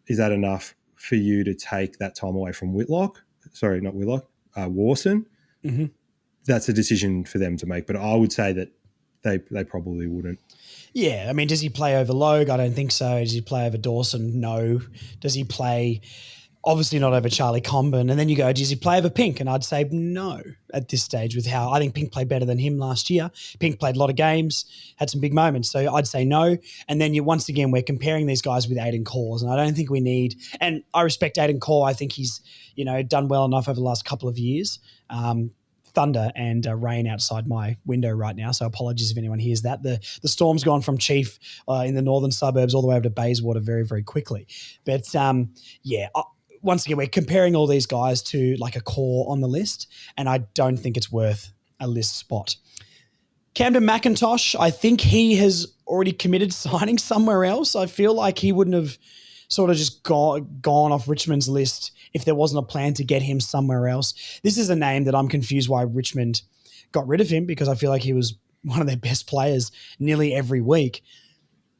is that enough for you to take that time away from Whitlock? Sorry, not Whitlock, Warson? Mm-hmm. That's a decision for them to make. But I would say that they probably wouldn't. Yeah, I mean, does he play over Logue? I don't think so. Does he play over Dawson? No. Does he play... Obviously not over Charlie Comben. And then you go, does he play over Pink? And I'd say no at this stage with how I think Pink played better than him last year. Pink played a lot of games, had some big moments. So I'd say no. And then once again, we're comparing these guys with Aiden Cores. And I don't think we need, and I respect Aiden Core. I think he's, done well enough over the last couple of years. Thunder and rain outside my window right now. So apologies if anyone hears that. The storm's gone from Chief in the northern suburbs all the way over to Bayswater very, very quickly. But once again, we're comparing all these guys to like a core on the list, and I don't think it's worth a list spot. Camden McIntosh, I think he has already committed signing somewhere else. I feel like he wouldn't have sort of just gone off Richmond's list if there wasn't a plan to get him somewhere else. This is a name that I'm confused why Richmond got rid of him, because I feel like he was one of their best players nearly every week.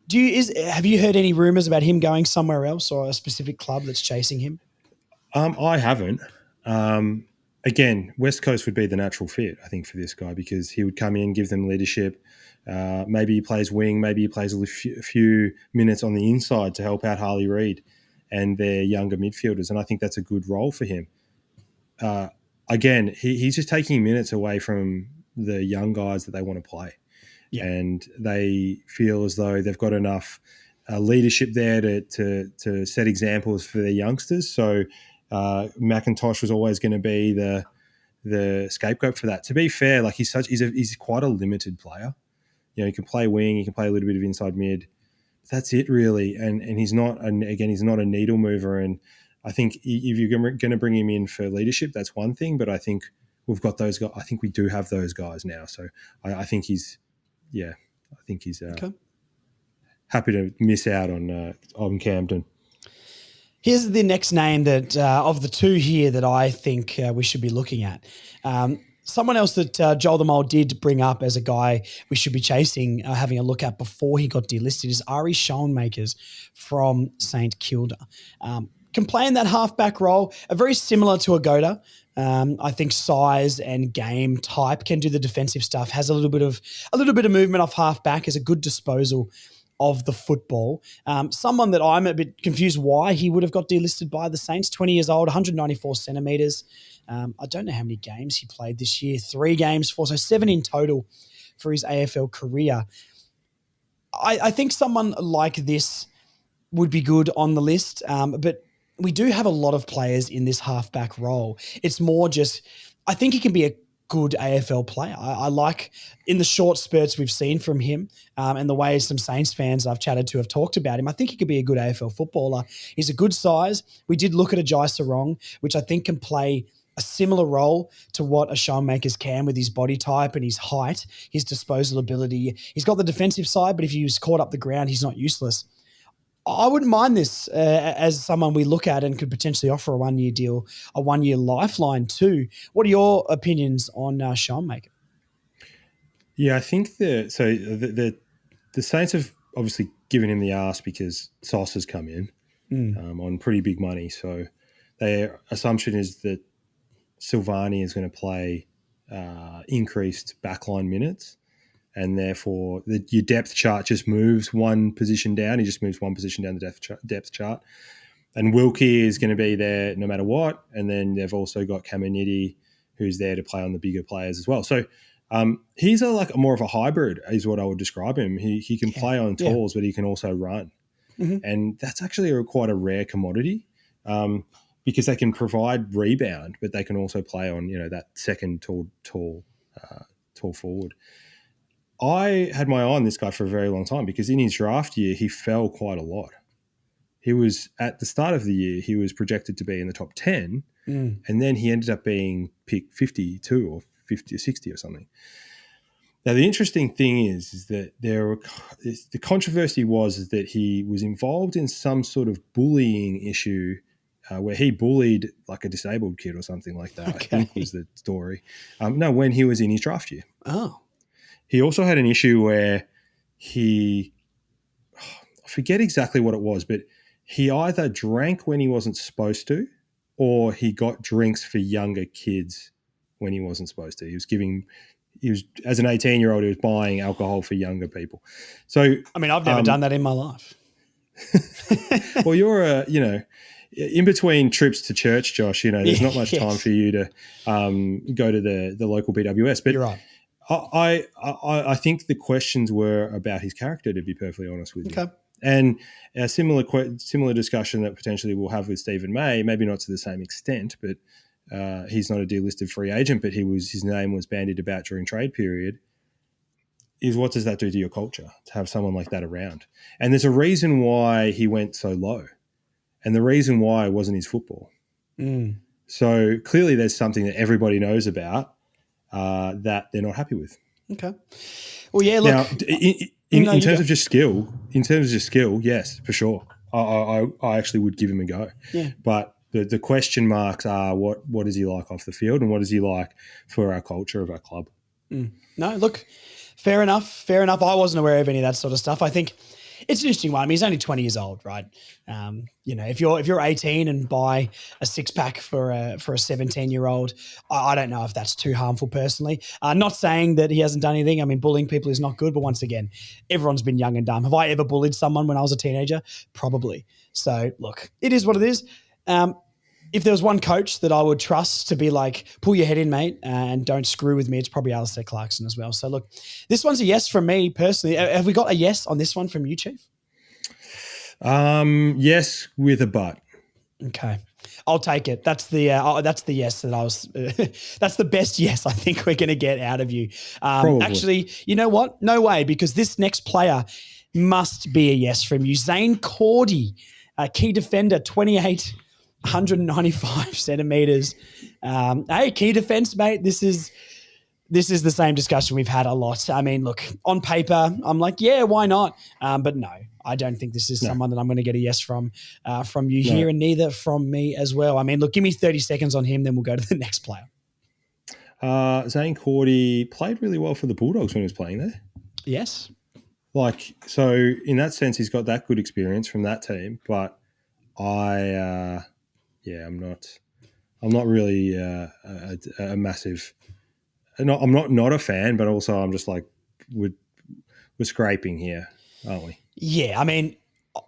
Have you heard any rumours about him going somewhere else or a specific club that's chasing him? I haven't. Again, West Coast would be the natural fit, I think, for this guy because he would come in, give them leadership. Maybe he plays wing, maybe he plays a few minutes on the inside to help out Harley Reid and their younger midfielders, and I think that's a good role for him. Again, he's just taking minutes away from the young guys that they want to play. Yeah. And they feel as though they've got enough leadership there to set examples for their youngsters. So McIntosh was always going to be the scapegoat for that. To be fair, like he's quite a limited player. You know, he can play wing, he can play a little bit of inside mid. That's it really, and he's not he's not a needle mover. And I think if you're going to bring him in for leadership, that's one thing. But I think we've got those guys. I think we do have those guys now. So I think he's. Yeah, I think he's happy to miss out on Camden. Here's the next name that of the two here that I think we should be looking at. Someone else that Joel the Mole did bring up as a guy we should be chasing, having a look at before he got delisted is Ari Schoenmakers from St Kilda. Can play in that halfback role, very similar to Agoda. I think size and game type can do the defensive stuff. Has a little bit of movement off halfback. Is a good disposal of the football. Someone that I'm a bit confused why he would have got delisted by the Saints. 20 years old, 194 centimetres. I don't know how many games he played this year. 3 games, 4, so 7 in total for his AFL career. I think someone like this would be good on the list, but we do have a lot of players in this halfback role. It's more just, I think he can be a good AFL player. I like in the short spurts we've seen from him and the way some Saints fans I've chatted to have talked about him, I think he could be a good AFL footballer. He's a good size. We did look at a Jai Sarong, which I think can play a similar role to what a Schoenmakers can with his body type and his height, his disposal ability. He's got the defensive side, but if he's caught up the ground, he's not useless. I wouldn't mind this as someone we look at and could potentially offer a 1-year deal, a 1-year lifeline too. What are your opinions on Schoenmaker? Yeah, I think the Saints have obviously given him the arse because Sauce has come in on pretty big money. So their assumption is that Silvani is going to play increased backline minutes. And therefore, your depth chart just moves one position down. He just moves one position down the depth chart. And Wilkie is going to be there no matter what. And then they've also got Caminiti, who's there to play on the bigger players as well. So he's more of a hybrid, is what I would describe him. He can play on tools, but he can also run. Mm-hmm. And that's actually quite a rare commodity because they can provide rebound, but they can also play on that second tall forward. I had my eye on this guy for a very long time because in his draft year, he fell quite a lot. He was, at the start of the year, he was projected to be in the top 10, and then he ended up being picked 52 or 50 or 60 or something. Now, the interesting thing is that the controversy was that he was involved in some sort of bullying issue where he bullied like a disabled kid or something like that, okay. I think was the story. When he was in his draft year. Oh. He also had an issue where I forget exactly what it was, but he either drank when he wasn't supposed to or he got drinks for younger kids when he wasn't supposed to. He was as an 18-year-old, he was buying alcohol for younger people. So, I mean, I've never done that in my life. Well, you're in between trips to church, Josh, there's not much time for you to go to the local BWS, but you're right. I think the questions were about his character, to be perfectly honest with you. Okay. And a similar discussion that potentially we'll have with Stephen May, maybe not to the same extent, but he's not a delisted free agent, but his name was bandied about during trade period, is what does that do to your culture to have someone like that around? And there's a reason why he went so low. And the reason why wasn't his football. So clearly there's something that everybody knows about that they're not happy with. Okay. Well, yeah, look. Now, in terms of just skill, yes, for sure. I actually would give him a go. Yeah. But the question marks are what is he like off the field and what is he like for our culture of our club? No, look, fair enough. I wasn't aware of any of that sort of stuff. I think it's an interesting one. I mean, he's only 20 years old, right? If you're 18 and buy a 6-pack for a 17-year-old, I don't know if that's too harmful personally. Not saying that he hasn't done anything. I mean, bullying people is not good, but once again, everyone's been young and dumb. Have I ever bullied someone when I was a teenager? Probably. So look, it is what it is. If there was one coach that I would trust to be like, pull your head in, mate, and don't screw with me, it's probably Alistair Clarkson as well. So look, this one's a yes from me personally. Have we got a yes on this one from you, Chief? Yes, with a but. Okay, I'll take it. That's the yes that I was. That's the best yes I think we're going to get out of you. Actually, you know what? No way, because this next player must be a yes from you. Zane Cordy, a key defender, 28. 195 centimeters. Hey, key defense, mate. This is the same discussion we've had a lot. I mean, look, on paper, I'm like, yeah, why not? But no, I don't think this is someone that I'm going to get a yes from you here, and neither from me as well. I mean, look, give me 30 seconds on him, then we'll go to the next player. Zane Cordy played really well for the Bulldogs when he was playing there. Yes. So in that sense, he's got that good experience from that team, but I'm not really a massive. I'm not a fan, but also I'm just like we're scraping here, aren't we? Yeah, I mean,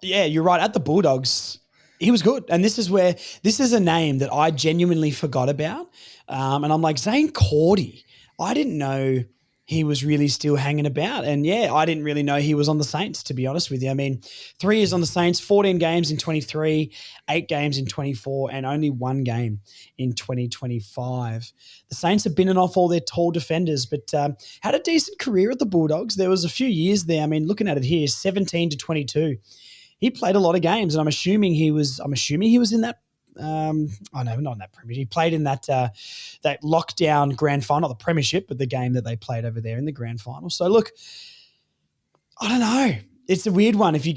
yeah, you're right. At the Bulldogs, he was good, and this is a name that I genuinely forgot about, and I'm like, Zane Cordy. I didn't know he was really still hanging about. And yeah, I didn't really know he was on the Saints, to be honest with you. I mean, 3 years on the Saints, 14 games in 23, 8 games in 24, and only 1 game in 2025. The Saints have been off all their tall defenders, but had a decent career at the Bulldogs. There was a few years there. I mean, looking at it here, 17 to 22. He played a lot of games, and I'm assuming he was in that. Not in that premiership. He played in that lockdown grand final, not the premiership, but the game that they played over there in the grand final. So look, I don't know. It's a weird one. If you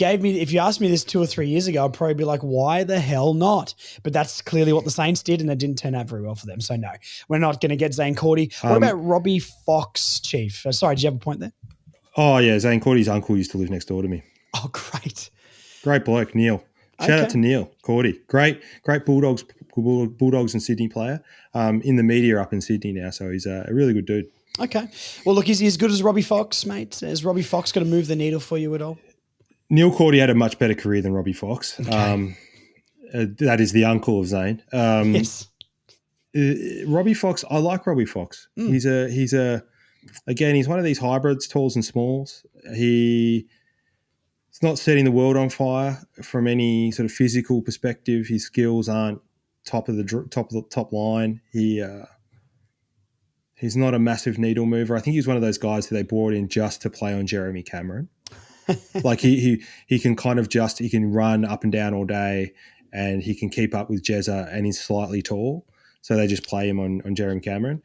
asked me this 2 or 3 years ago, I'd probably be like, why the hell not? But that's clearly what the Saints did, and it didn't turn out very well for them. So no, we're not going to get Zane Cordy. What about Robbie Fox, Chief? Sorry, did you have a point there? Oh yeah, Zane Cordy's uncle used to live next door to me. Oh, great. Great bloke, Neil. Shout out to Neil Cordy. Great Bulldogs and Sydney player. In the media up in Sydney now, so he's a really good dude. Okay. Well, look, is he as good as Robbie Fox, mate? Has Robbie Fox going to move the needle for you at all? Neil Cordy had a much better career than Robbie Fox. Okay. That is the uncle of Zane. Yes. Robbie Fox, I like Robbie Fox. He's one of these hybrids, talls and smalls. He's not setting the world on fire from any sort of physical perspective. His skills aren't top line. He's not a massive needle mover. I think he's one of those guys who they brought in just to play on Jeremy Cameron. Like he can he can run up and down all day, and he can keep up with Jezza, and he's slightly tall. So they just play him on Jeremy Cameron.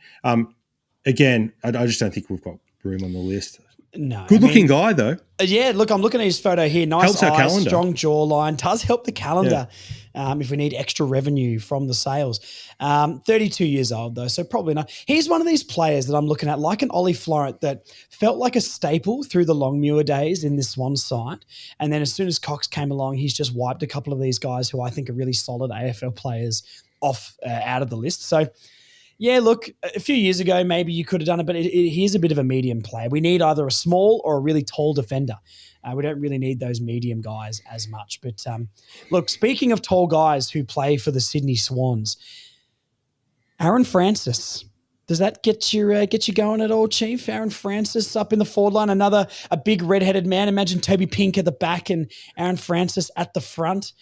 Again, I just don't think we've got room on the list. No. Good-looking guy, though. Yeah, look, I'm looking at his photo here. Nice helps our eyes, calendar. Strong jawline. Does help the calendar if we need extra revenue from the sales. 32 years old, though, so probably not. He's one of these players that I'm looking at, like an Ollie Florent, that felt like a staple through the Longmuir days in this Swan side. And then as soon as Cox came along, he's just wiped a couple of these guys who I think are really solid AFL players off out of the list. So, yeah, look, a few years ago, maybe you could have done it, but he's a bit of a medium player. We need either a small or a really tall defender. We don't really need those medium guys as much. But look, speaking of tall guys who play for the Sydney Swans, Aaron Francis, does that get you going at all, Chief? Aaron Francis up in the forward line, a big red-headed man. Imagine Toby Pink at the back and Aaron Francis at the front.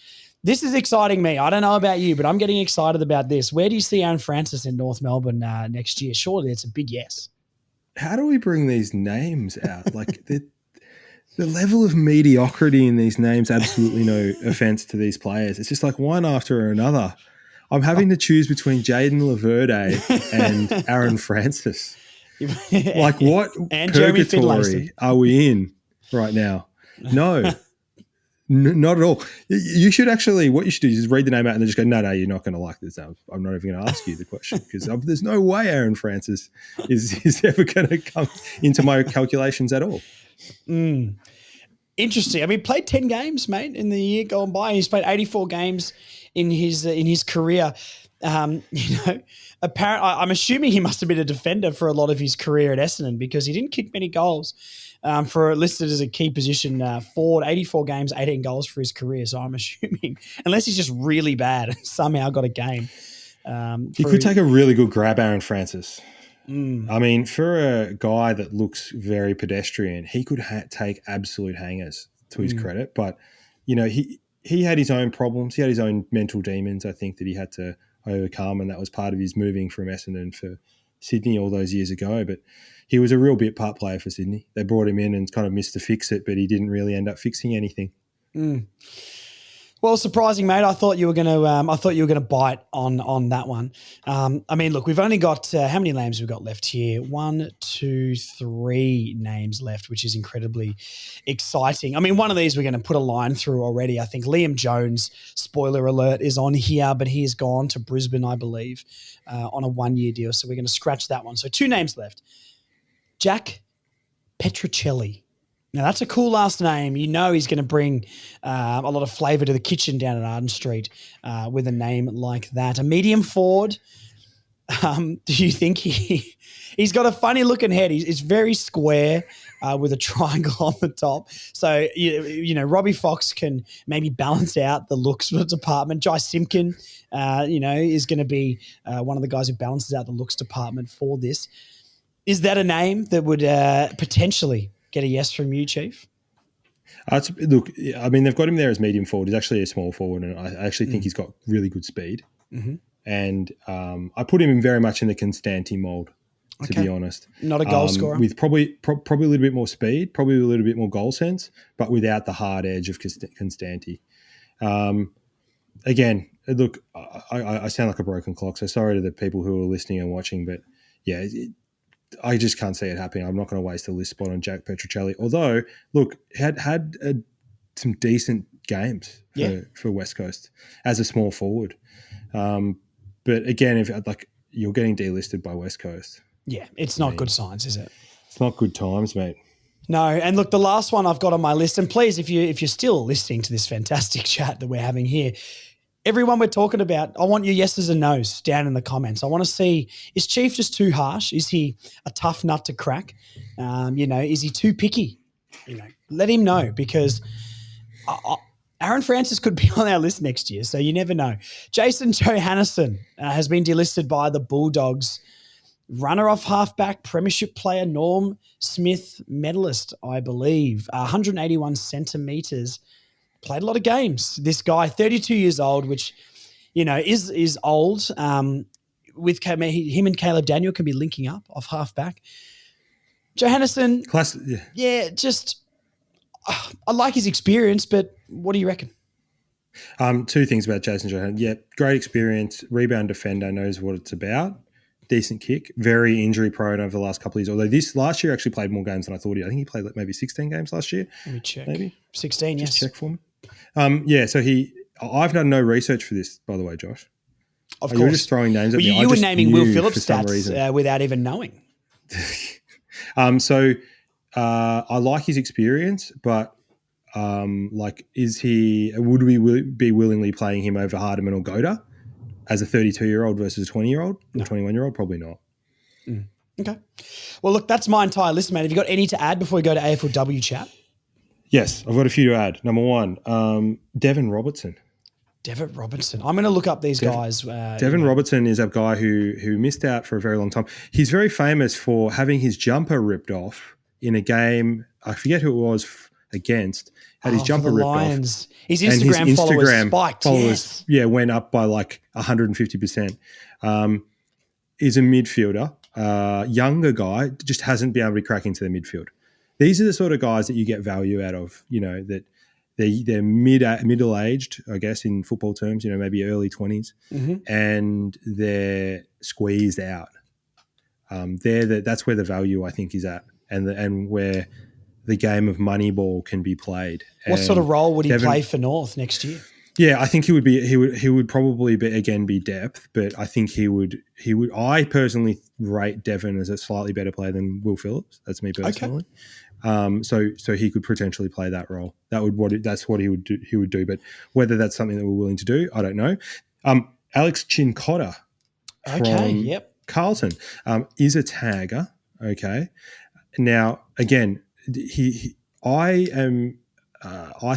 This is exciting me. I don't know about you, but I'm getting excited about this. Where do you see Aaron Francis in North Melbourne next year? Surely it's a big yes. How do we bring these names out? Like the level of mediocrity in these names, absolutely no offense to these players. It's just like one after another. I'm having to choose between Jaden Laverde and Aaron Francis. Like what and purgatory are we in right now? No. Not at all. You should actually, what you should do is read the name out and then just go, no, you're not going to like this. I'm not even going to ask you the question because there's no way Aaron Francis is ever going to come into my calculations at all. Interesting. I mean, played 10 games, mate, in the year gone by. He's played 84 games in his career. Apparently, I'm assuming he must have been a defender for a lot of his career at Essendon because he didn't kick many goals. For listed as a key position forward, 84 games, 18 goals for his career. So I'm assuming, unless he's just really bad, somehow got a game. He could take a really good grab, Aaron Francis. I mean, for a guy that looks very pedestrian, he could take absolute hangers to his credit. But, he had his own problems. He had his own mental demons, I think, that he had to overcome, and that was part of his moving from Essendon for Sydney all those years ago. But he was a real bit part player for Sydney. They brought him in and kind of missed to fix it, but he didn't really end up fixing anything. Well, surprising, mate. I thought you were going to bite on that one. I mean, look, we've only got how many names we've got left here? 1, 2, 3 names left, which is incredibly exciting. I mean, one of these we're going to put a line through already. I think Liam Jones, spoiler alert, is on here, but he has gone to Brisbane, I believe, on a 1-year deal. So we're going to scratch that one. So 2 names left. Jack Petruccelli. Now, that's a cool last name. He's going to bring a lot of flavour to the kitchen down at Arden Street with a name like that. A medium forward. Do you think he's got a funny-looking head? He's very square with a triangle on the top. So, Robbie Fox can maybe balance out the looks department. Jai Simpkin, is going to be one of the guys who balances out the looks department for this. Is that a name that would potentially get a yes from you, Chief? Look, I mean, they've got him there as medium forward. He's actually a small forward, and I actually think he's got really good speed. Mm-hmm. And I put him in very much in the Constanti mould, to be honest. Not a goal scorer. With probably a little bit more speed, probably a little bit more goal sense, but without the hard edge of Constanti. Again, look, I sound like a broken clock, so sorry to the people who are listening and watching, but yeah, I just can't see it happening. I'm not going to waste a list spot on Jack Petruccelli. Although, look, had some decent games for West Coast as a small forward. But again, if you're getting delisted by West Coast, it's not good signs, is it? It's not good times, mate. No, and look, the last one I've got on my list, and please, if you're still listening to this fantastic chat that we're having here, everyone we're talking about, I want your yeses and nos down in the comments. I want to see, is Chief just too harsh? Is he a tough nut to crack? Is he too picky? Let him know, because Aaron Francis could be on our list next year, so you never know. Jason Johannesson has been delisted by the Bulldogs. Runner-off halfback, premiership player, Norm Smith medalist, I believe. 181 centimetres. Played a lot of games. This guy, 32 years old, which, is old. With him and Caleb Daniel can be linking up off halfback. Johannesson, I like his experience, but what do you reckon? 2 things about Jason Johannesson. Yeah, great experience, rebound defender, knows what it's about. Decent kick, very injury prone over the last couple of years. Although this last year actually played more games than I thought he did. I think he played maybe 16 games last year. Let me check. Maybe 16. Just yes. check for me. So I've done no research for this, by the way, Josh. Of course. You're just throwing names at me. You were naming Will Phillips stats without even knowing. I like his experience, but would we be willingly playing him over Hardiman or Goda as a 32-year-old versus a 20-year-old or 21-year-old? Probably not. Okay. Well, look, that's my entire list, mate. Have you got any to add before we go to AFLW chat? Yes, I've got a few to add. Number 1, Devon Robertson. Devon Robertson. I'm going to look up these guys. Devon Robertson is a guy who missed out for a very long time. He's very famous for having his jumper ripped off in a game. I forget who it was against. Had his jumper ripped Lions. off. His Instagram followers spiked. Went up by like 150%. Is a midfielder, younger guy, just hasn't been able to crack into the midfield. These are the sort of guys that you get value out of, that they're middle-aged, I guess, in football terms, maybe early 20s, and they're squeezed out. That's where the value, I think, is at, and where the game of Moneyball can be played. What sort of role would he play for North next year? Yeah, I think he would probably be depth, but I think he would. I personally rate Devon as a slightly better player than Will Phillips. That's me personally. So he could potentially play that role. That's what he would do. He would do. But whether that's something that we're willing to do, I don't know. Alex Chincotta Okay, from yep. Carlton is a tagger. Okay. Now again, I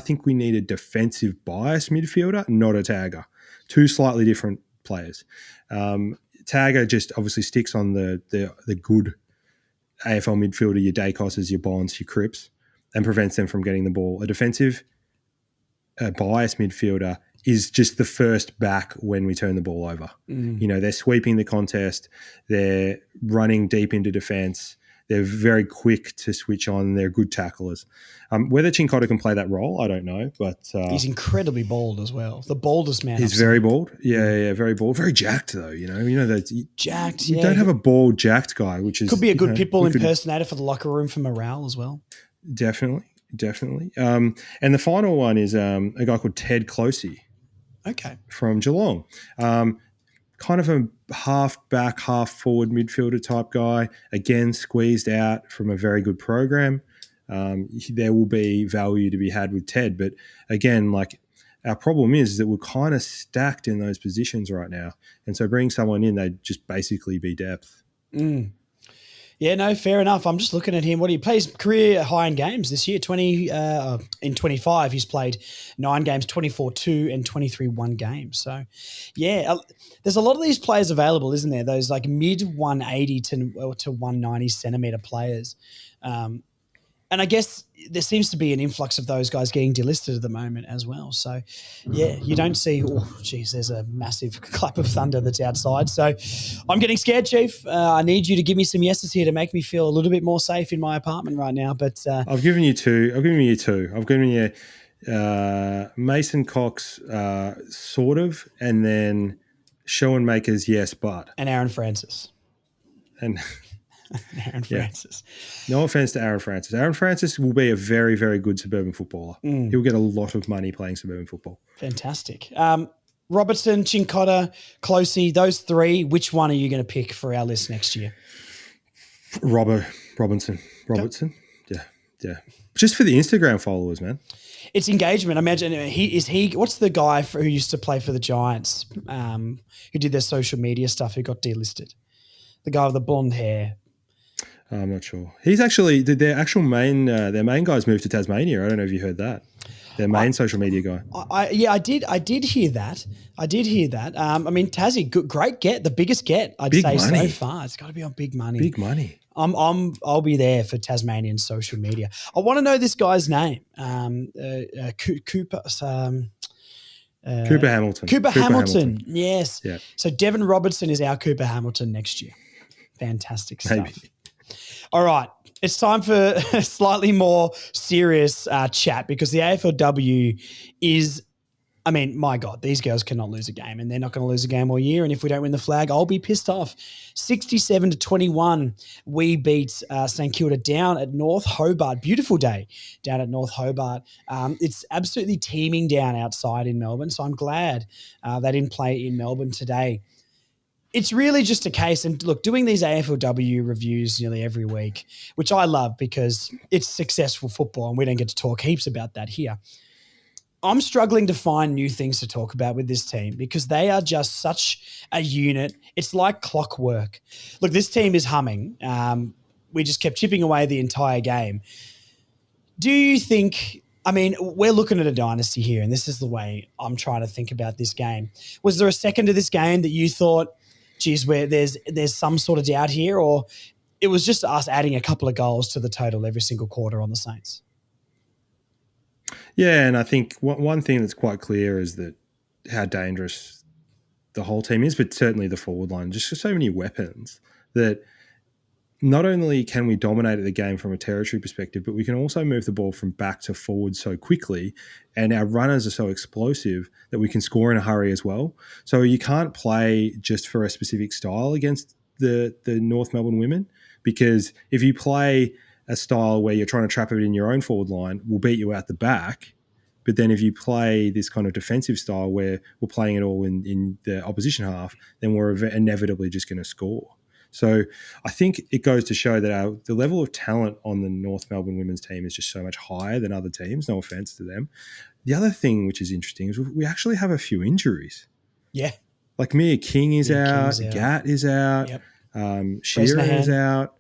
think we need a defensive bias midfielder, not a tagger. Two slightly different players. Tagger just obviously sticks on the good AFL midfielder, your Dacos's, your Bonds, your Cripps, and prevents them from getting the ball. A defensive bias midfielder is just the first back when we turn the ball over. They're sweeping the contest. They're running deep into defense. They're very quick to switch on. They're good tacklers. Whether Chincotta can play that role, I don't know. But He's incredibly bald as well. The baldest man. He's very bald. Yeah, very bald. Very jacked though. Jacked. We don't have a bald, jacked guy, which is could be a good Pitbull impersonator for the locker room for morale as well. Definitely. And the final one is a guy called Ted Closey. Okay. From Geelong. Kind of a half back, half forward midfielder type guy. Again, squeezed out from a very good program. There will be value to be had with Ted. But again, our problem is that we're kind of stacked in those positions right now. And so bringing someone in, they'd just basically be depth. Yeah, no, fair enough. I'm just looking at him. What he plays career high in games this year. In 25, he's played 9 games, 24-2 and 23-1 games. So, yeah, there's a lot of these players available, isn't there? Those mid 180 to 190 centimeter players. And I guess there seems to be an influx of those guys getting delisted at the moment as well. So, yeah, you don't see, there's a massive clap of thunder that's outside. So I'm getting scared, Chief. I need you to give me some yeses here to make me feel a little bit more safe in my apartment right now. But I've given you two. I've given you Mason Cox, sort of, and then Schoenmaker's yes, but. And Aaron Francis. And Aaron Francis. No offense to Aaron Francis. Aaron Francis will be a very, very good suburban footballer. He'll get a lot of money playing suburban football. Fantastic. Robertson, Chincotta, Closey, those three, which one are you going to pick for our list next year? Robertson. Yeah. Just for the Instagram followers, man. It's engagement. I imagine what's the guy who used to play for the Giants, who did their social media stuff, who got delisted? The guy with the blonde hair. I'm not sure. He's actually their main guys moved to Tasmania. I don't know if you heard that. Their main social media guy. I did hear that. I mean, Tassie, great get, the biggest get I'd say so far. It's got to be on big money. Big money. I'll be there for Tasmanian social media. I want to know this guy's name. Cooper. Cooper Hamilton. Cooper Hamilton. Yes. Yeah. So Devin Robertson is our Cooper Hamilton next year. Fantastic stuff. Maybe. All right. It's time for a slightly more serious chat because the AFLW is, I mean, my God, these girls cannot lose a game and they're not going to lose a game all year. And if we don't win the flag, I'll be pissed off. 67-21, we beat St Kilda down at North Hobart. Beautiful day down at North Hobart. It's absolutely teeming down outside in Melbourne, so I'm glad they didn't play in Melbourne today. It's really just a case, and look, doing these AFLW reviews nearly every week, which I love because it's successful football and we don't get to talk heaps about that here. I'm struggling to find new things to talk about with this team because they are just such a unit. It's like clockwork. Look, this team is humming. We just kept chipping away the entire game. Do you think, I mean, we're looking at a dynasty here, and this is the way I'm trying to think about this game. Was there a second of this game that you thought, geez, where there's some sort of doubt here, or it was just us adding a couple of goals to the total every single quarter on the Saints? Yeah, and I think one thing that's quite clear is that how dangerous the whole team is, but certainly the forward line. Just so many weapons that not only can we dominate the game from a territory perspective, but we can also move the ball from back to forward so quickly, and our runners are so explosive that we can score in a hurry as well. So you can't play just for a specific style against the North Melbourne women, because if you play a style where you're trying to trap it in your own forward line, we'll beat you out the back. But then if you play this kind of defensive style where we're playing it all in the opposition half, then we're inevitably just going to score. So I think it goes to show that the level of talent on the North Melbourne women's team is just so much higher than other teams. No offense to them. The other thing which is interesting is we actually have a few injuries. Yeah. Like Mia King is out, King's out. Gat is out, Yep. Shearer Bresnahan. is out,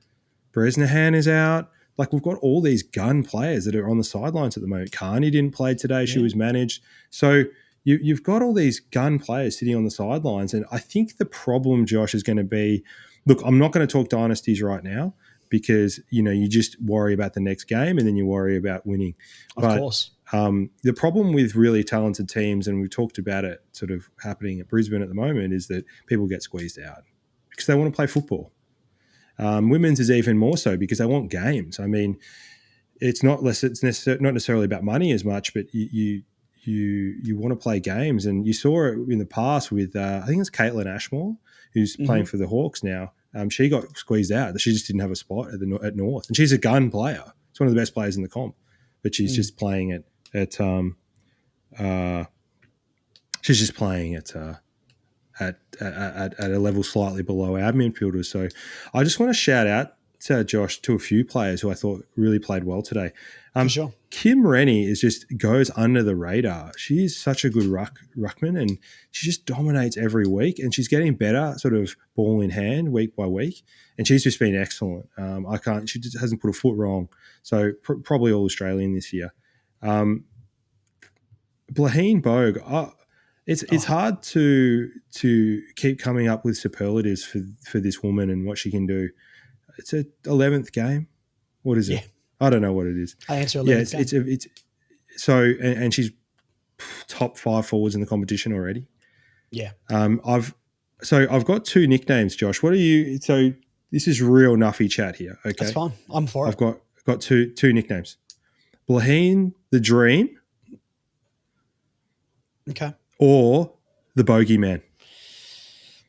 Bresnahan is out. Like we've got all these gun players that are on the sidelines at the moment. Carney didn't play today; she was managed. So you've got all these gun players sitting on the sidelines, and I think the problem, Josh, is going to be. Look, I'm not going to talk dynasties right now because you just worry about the next game and then you worry about winning. Of course. The problem with really talented teams, and we talked about it sort of happening at Brisbane at the moment, is that people get squeezed out because they want to play football. Women's is even more so because they want games. I mean, it's not necessarily about money as much, but you want to play games. And you saw it in the past with I think it's Caitlin Ashmore, who's playing for the Hawks now. She got squeezed out. She just didn't have a spot at North, and she's a gun player. It's one of the best players in the comp, but she's just playing at a level slightly below our midfielders. So I just want to shout out to Josh to a few players who I thought really played well today. For sure. Kim Rennie goes under the radar. She is such a good ruckman, and she just dominates every week, and she's getting better sort of ball in hand week by week, and she's just been excellent. She just hasn't put a foot wrong. So probably all Australian this year. Blaheen Bogue, it's hard to keep coming up with superlatives for this woman and what she can do. It's a 11th game. What is it? I don't know what it is. I answer 11th game. It's so and she's top 5 forwards in the competition already. Yeah. I've got 2 nicknames, Josh. What are you? So this is real nuffy chat here. Okay, That's fine. I'm for it. I've got two nicknames. Blaheen the Dream. Okay. Or the Bogeyman.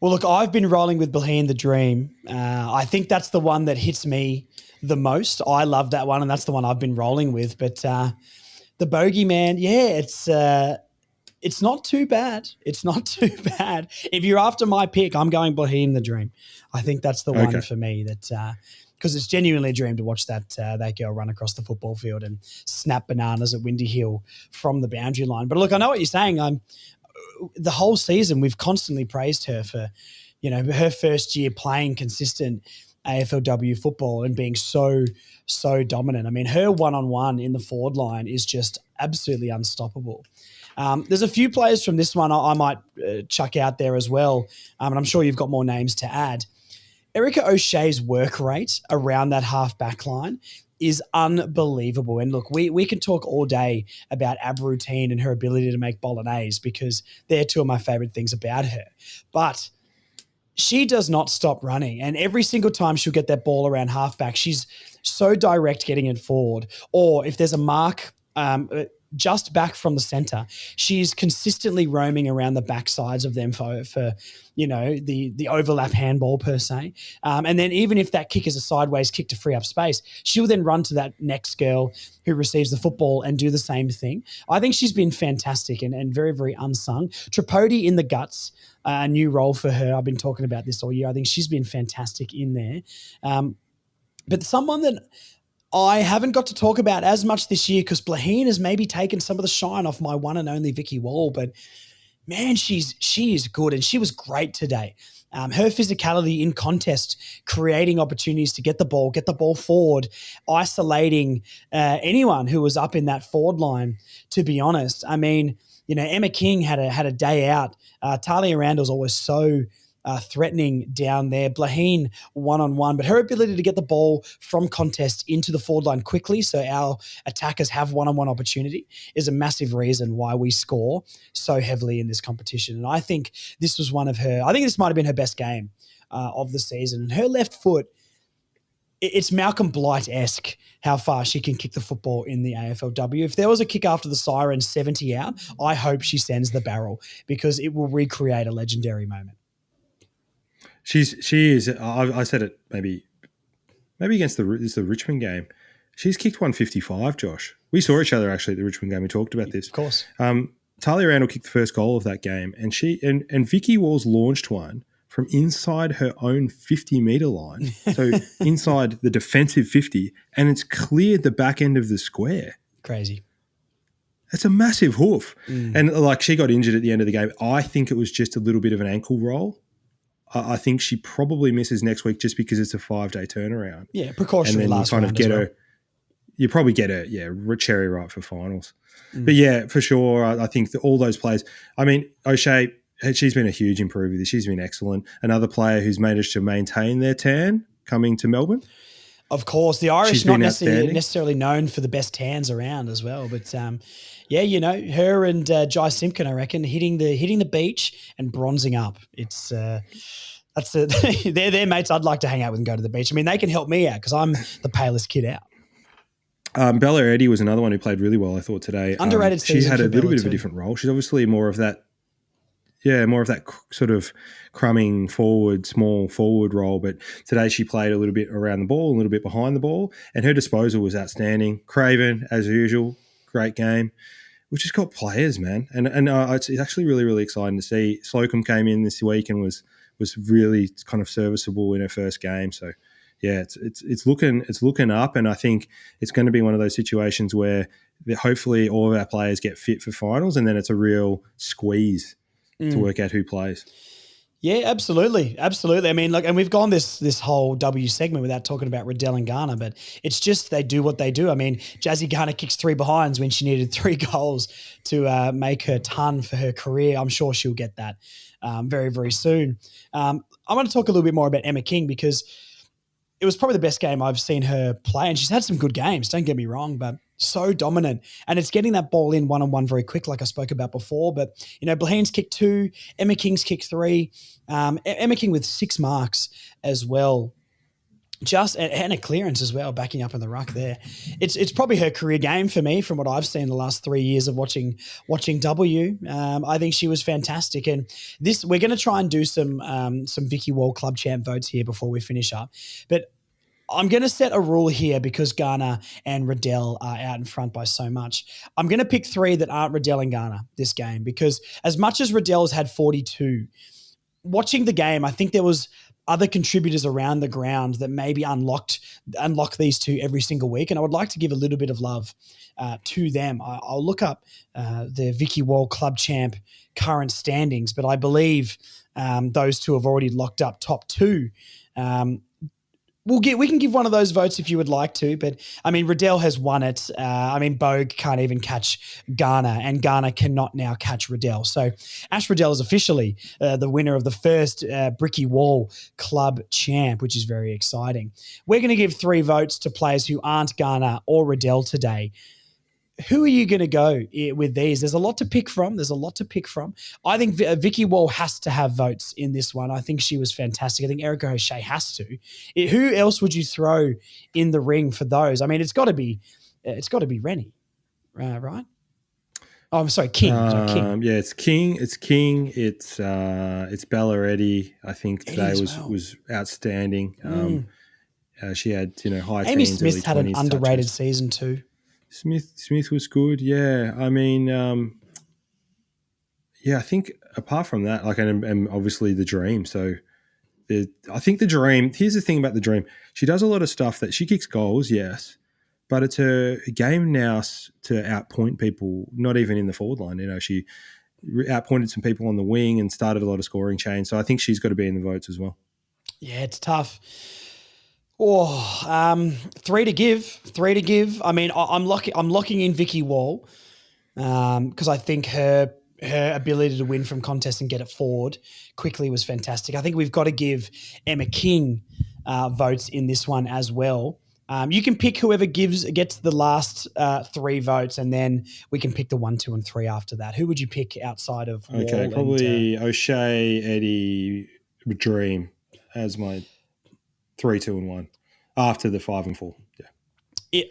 Well, look, I've been rolling with Blaheen the Dream. I think that's the one that hits me the most. I love that one, and that's the one I've been rolling with. But the Bogeyman, it's not too bad. It's not too bad. If you're after my pick, I'm going Blaheen the Dream. I think that's the one for me that because it's genuinely a dream to watch that girl run across the football field and snap bananas at Windy Hill from the boundary line. But look, I know what you're saying. The whole season we've constantly praised her for, her first year playing consistent AFLW football and being so dominant. I mean, her one-on-one in the forward line is just absolutely unstoppable. There's a few players from this one I might chuck out there as well, and I'm sure you've got more names to add. Erica O'Shea's work rate around that half-back line is unbelievable. And look, we can talk all day about ab routine and her ability to make bolognese because they're two of my favorite things about her. But she does not stop running. And every single time she'll get that ball around halfback, she's so direct getting it forward. Or if there's a mark just back from the center, she's consistently roaming around the back sides of them for the overlap handball per se. And then even if that kick is a sideways kick to free up space, she'll then run to that next girl who receives the football and do the same thing. I think she's been fantastic and very, very unsung. Tripodi in the guts, a new role for her. I've been talking about this all year. I think she's been fantastic in there. But someone that I haven't got to talk about as much this year because Blaheen has maybe taken some of the shine off my one and only Vicky Wall, but man, she is good and she was great today. Her physicality in contest, creating opportunities to get the ball forward, isolating anyone who was up in that forward line, to be honest. I mean, Emma King had a day out. Talia Randall's always so threatening down there. Blaheen one-on-one, but her ability to get the ball from contest into the forward line quickly so our attackers have one-on-one opportunity is a massive reason why we score so heavily in this competition. And I think this was this might have been her best game of the season. And her left foot, it's Malcolm Blight-esque how far she can kick the football in the AFLW. If there was a kick after the siren 70 out, I hope she sends the barrel because it will recreate a legendary moment. She is. I said it maybe against the Richmond game. She's kicked 155, Josh. We saw each other actually at the Richmond game. We talked about this. Of course. Talia Randall kicked the first goal of that game, and Vicky Walls launched one from inside her own 50-metre line, so inside the defensive 50, and it's cleared the back end of the square. Crazy. It's a massive hoof. And like she got injured at the end of the game. I think it was just a little bit of an ankle roll. I think she probably misses next week just because it's a 5-day turnaround. Yeah, precautionary and then last you kind round of get as well. her. You probably get her, cherry right for finals. But yeah, for sure, I think that all those players. I mean, O'Shea, she's been a huge improver. She's been excellent. Another player who's managed to maintain their tan coming to Melbourne. Of course, the Irish She's not been outstanding. necessarily known for the best tans around as well, but yeah, you know, her and Jai Simpkin, I reckon, hitting the beach and bronzing up. It's they're mates I'd like to hang out with and go to the beach. I mean, they can help me out because I'm the palest kid out. Bella Eddy was another one who played really well, I thought, today. Underrated She season had a for little Bella bit of a too. different role. She's obviously more of that sort of crumbing forward, small forward role. But today she played a little bit around the ball, a little bit behind the ball, and her disposal was outstanding. Craven, as usual, great game. We've just got players, man. And it's actually really, really exciting to see. Slocum came in this week and was really kind of serviceable in her first game. So, yeah, it's looking up, and I think it's going to be one of those situations where hopefully all of our players get fit for finals, and then it's a real squeeze to work out who plays. Yeah, absolutely. Absolutely. I mean, look, and we've gone this whole W segment without talking about Riddell and Garner, but it's just they do what they do. I mean, Jazzy Garner kicks 3 behinds when she needed 3 goals to make her ton for her career. I'm sure she'll get that very, very soon. I want to talk a little bit more about Emma King because it was probably the best game I've seen her play, and she's had some good games, don't get me wrong, but so dominant. And it's getting that ball in one-on-one very quick, like I spoke about before. But, you know, Blaheen's kicked 2, Emma King's kicked 3, Emma King with 6 marks as well. And a clearance as well, backing up in the ruck there. It's probably her career game for me from what I've seen the last 3 years of watching W. I think she was fantastic. And we're going to try and do some Vicky Wall Club Champ votes here before we finish up. But I'm going to set a rule here because Garner and Riddell are out in front by so much. I'm going to pick 3 that aren't Riddell and Garner this game because as much as Riddell's had 42, watching the game, I think there was other contributors around the ground that maybe unlock these 2 every single week. And I would like to give a little bit of love to them. I'll look up the Vicky Wall Club Champ current standings, but I believe those 2 have already locked up top 2. We can give one of those votes if you would like to, but I mean, Riddell has won it. I mean, Bogue can't even catch Garner, and Garner cannot now catch Riddell. So Ash Riddell is officially the winner of the first Bricky Wall Club Champ, which is very exciting. We're going to give 3 votes to players who aren't Garner or Riddell today. Who are you going to go with these? There's a lot to pick from. I think Vicky Wall has to have votes in this one. I think she was fantastic. I think Erica O'Shea has to. Who else would you throw in the ring for those? I mean, it's got to be Rennie, right? Oh, I'm sorry, King. King. Yeah, it's King. It's Bella Eddy. I think today was outstanding. She had high Amy teens, Smith early had an 20s underrated touches. season too. Smith was good. Yeah, I mean, I think apart from that, like, and obviously the Dream. So, I think the Dream. Here's the thing about the Dream. She does a lot of stuff that she kicks goals, yes, but it's her game now to outpoint people. Not even in the forward line. She outpointed some people on the wing and started a lot of scoring chains. So I think she's got to be in the votes as well. Yeah, it's tough. 3 to give. I mean, I'm locking in Vicky Wall because I think her ability to win from contests and get it forward quickly was fantastic. I think we've got to give Emma King votes in this one as well. You can pick whoever gets the last 3 votes, and then we can pick the 1, 2, and 3 after that. Who would you pick outside of Wall? Okay, probably O'Shea, Eddy, Dream as my 3, 2, and 1 after the 5 and 4. Yeah.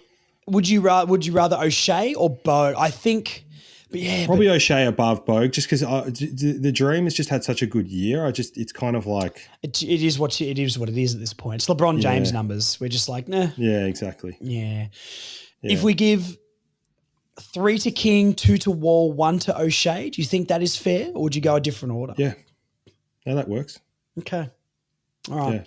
Would you rather O'Shea or Bogue? I think, but yeah, probably O'Shea above Bogue, just because the Dream has just had such a good year. It's kind of like it is what it is at this point. It's LeBron James numbers. We're just like, nah. Yeah, exactly. Yeah. If we give 3 to King, 2 to Wall, 1 to O'Shea, do you think that is fair, or would you go a different order? Yeah. No, that works. Okay. All right. Yeah.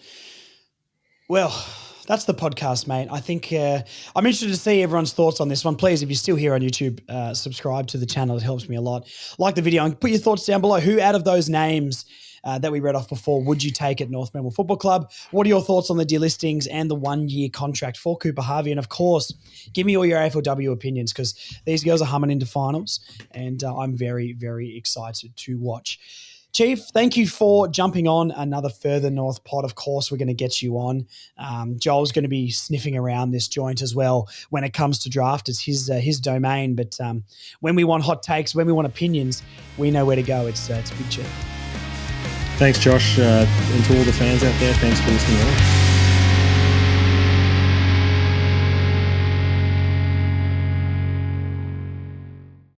Well, that's the podcast, mate. I think I'm interested to see everyone's thoughts on this one. Please, if you're still here on YouTube, subscribe to the channel. It helps me a lot. Like the video and put your thoughts down below. Who out of those names that we read off before would you take at North Melbourne Football Club? What are your thoughts on the delistings and the 1-year contract for Cooper Harvey? And of course, give me all your AFLW opinions because these girls are humming into finals and I'm very, very excited to watch. Chief, thank you for jumping on another Further North pod. Of course, we're going to get you on. Joel's going to be sniffing around this joint as well when it comes to draft. It's his domain. But when we want hot takes, when we want opinions, we know where to go. It's Big Chief. Thanks, Josh. And to all the fans out there, thanks for listening on.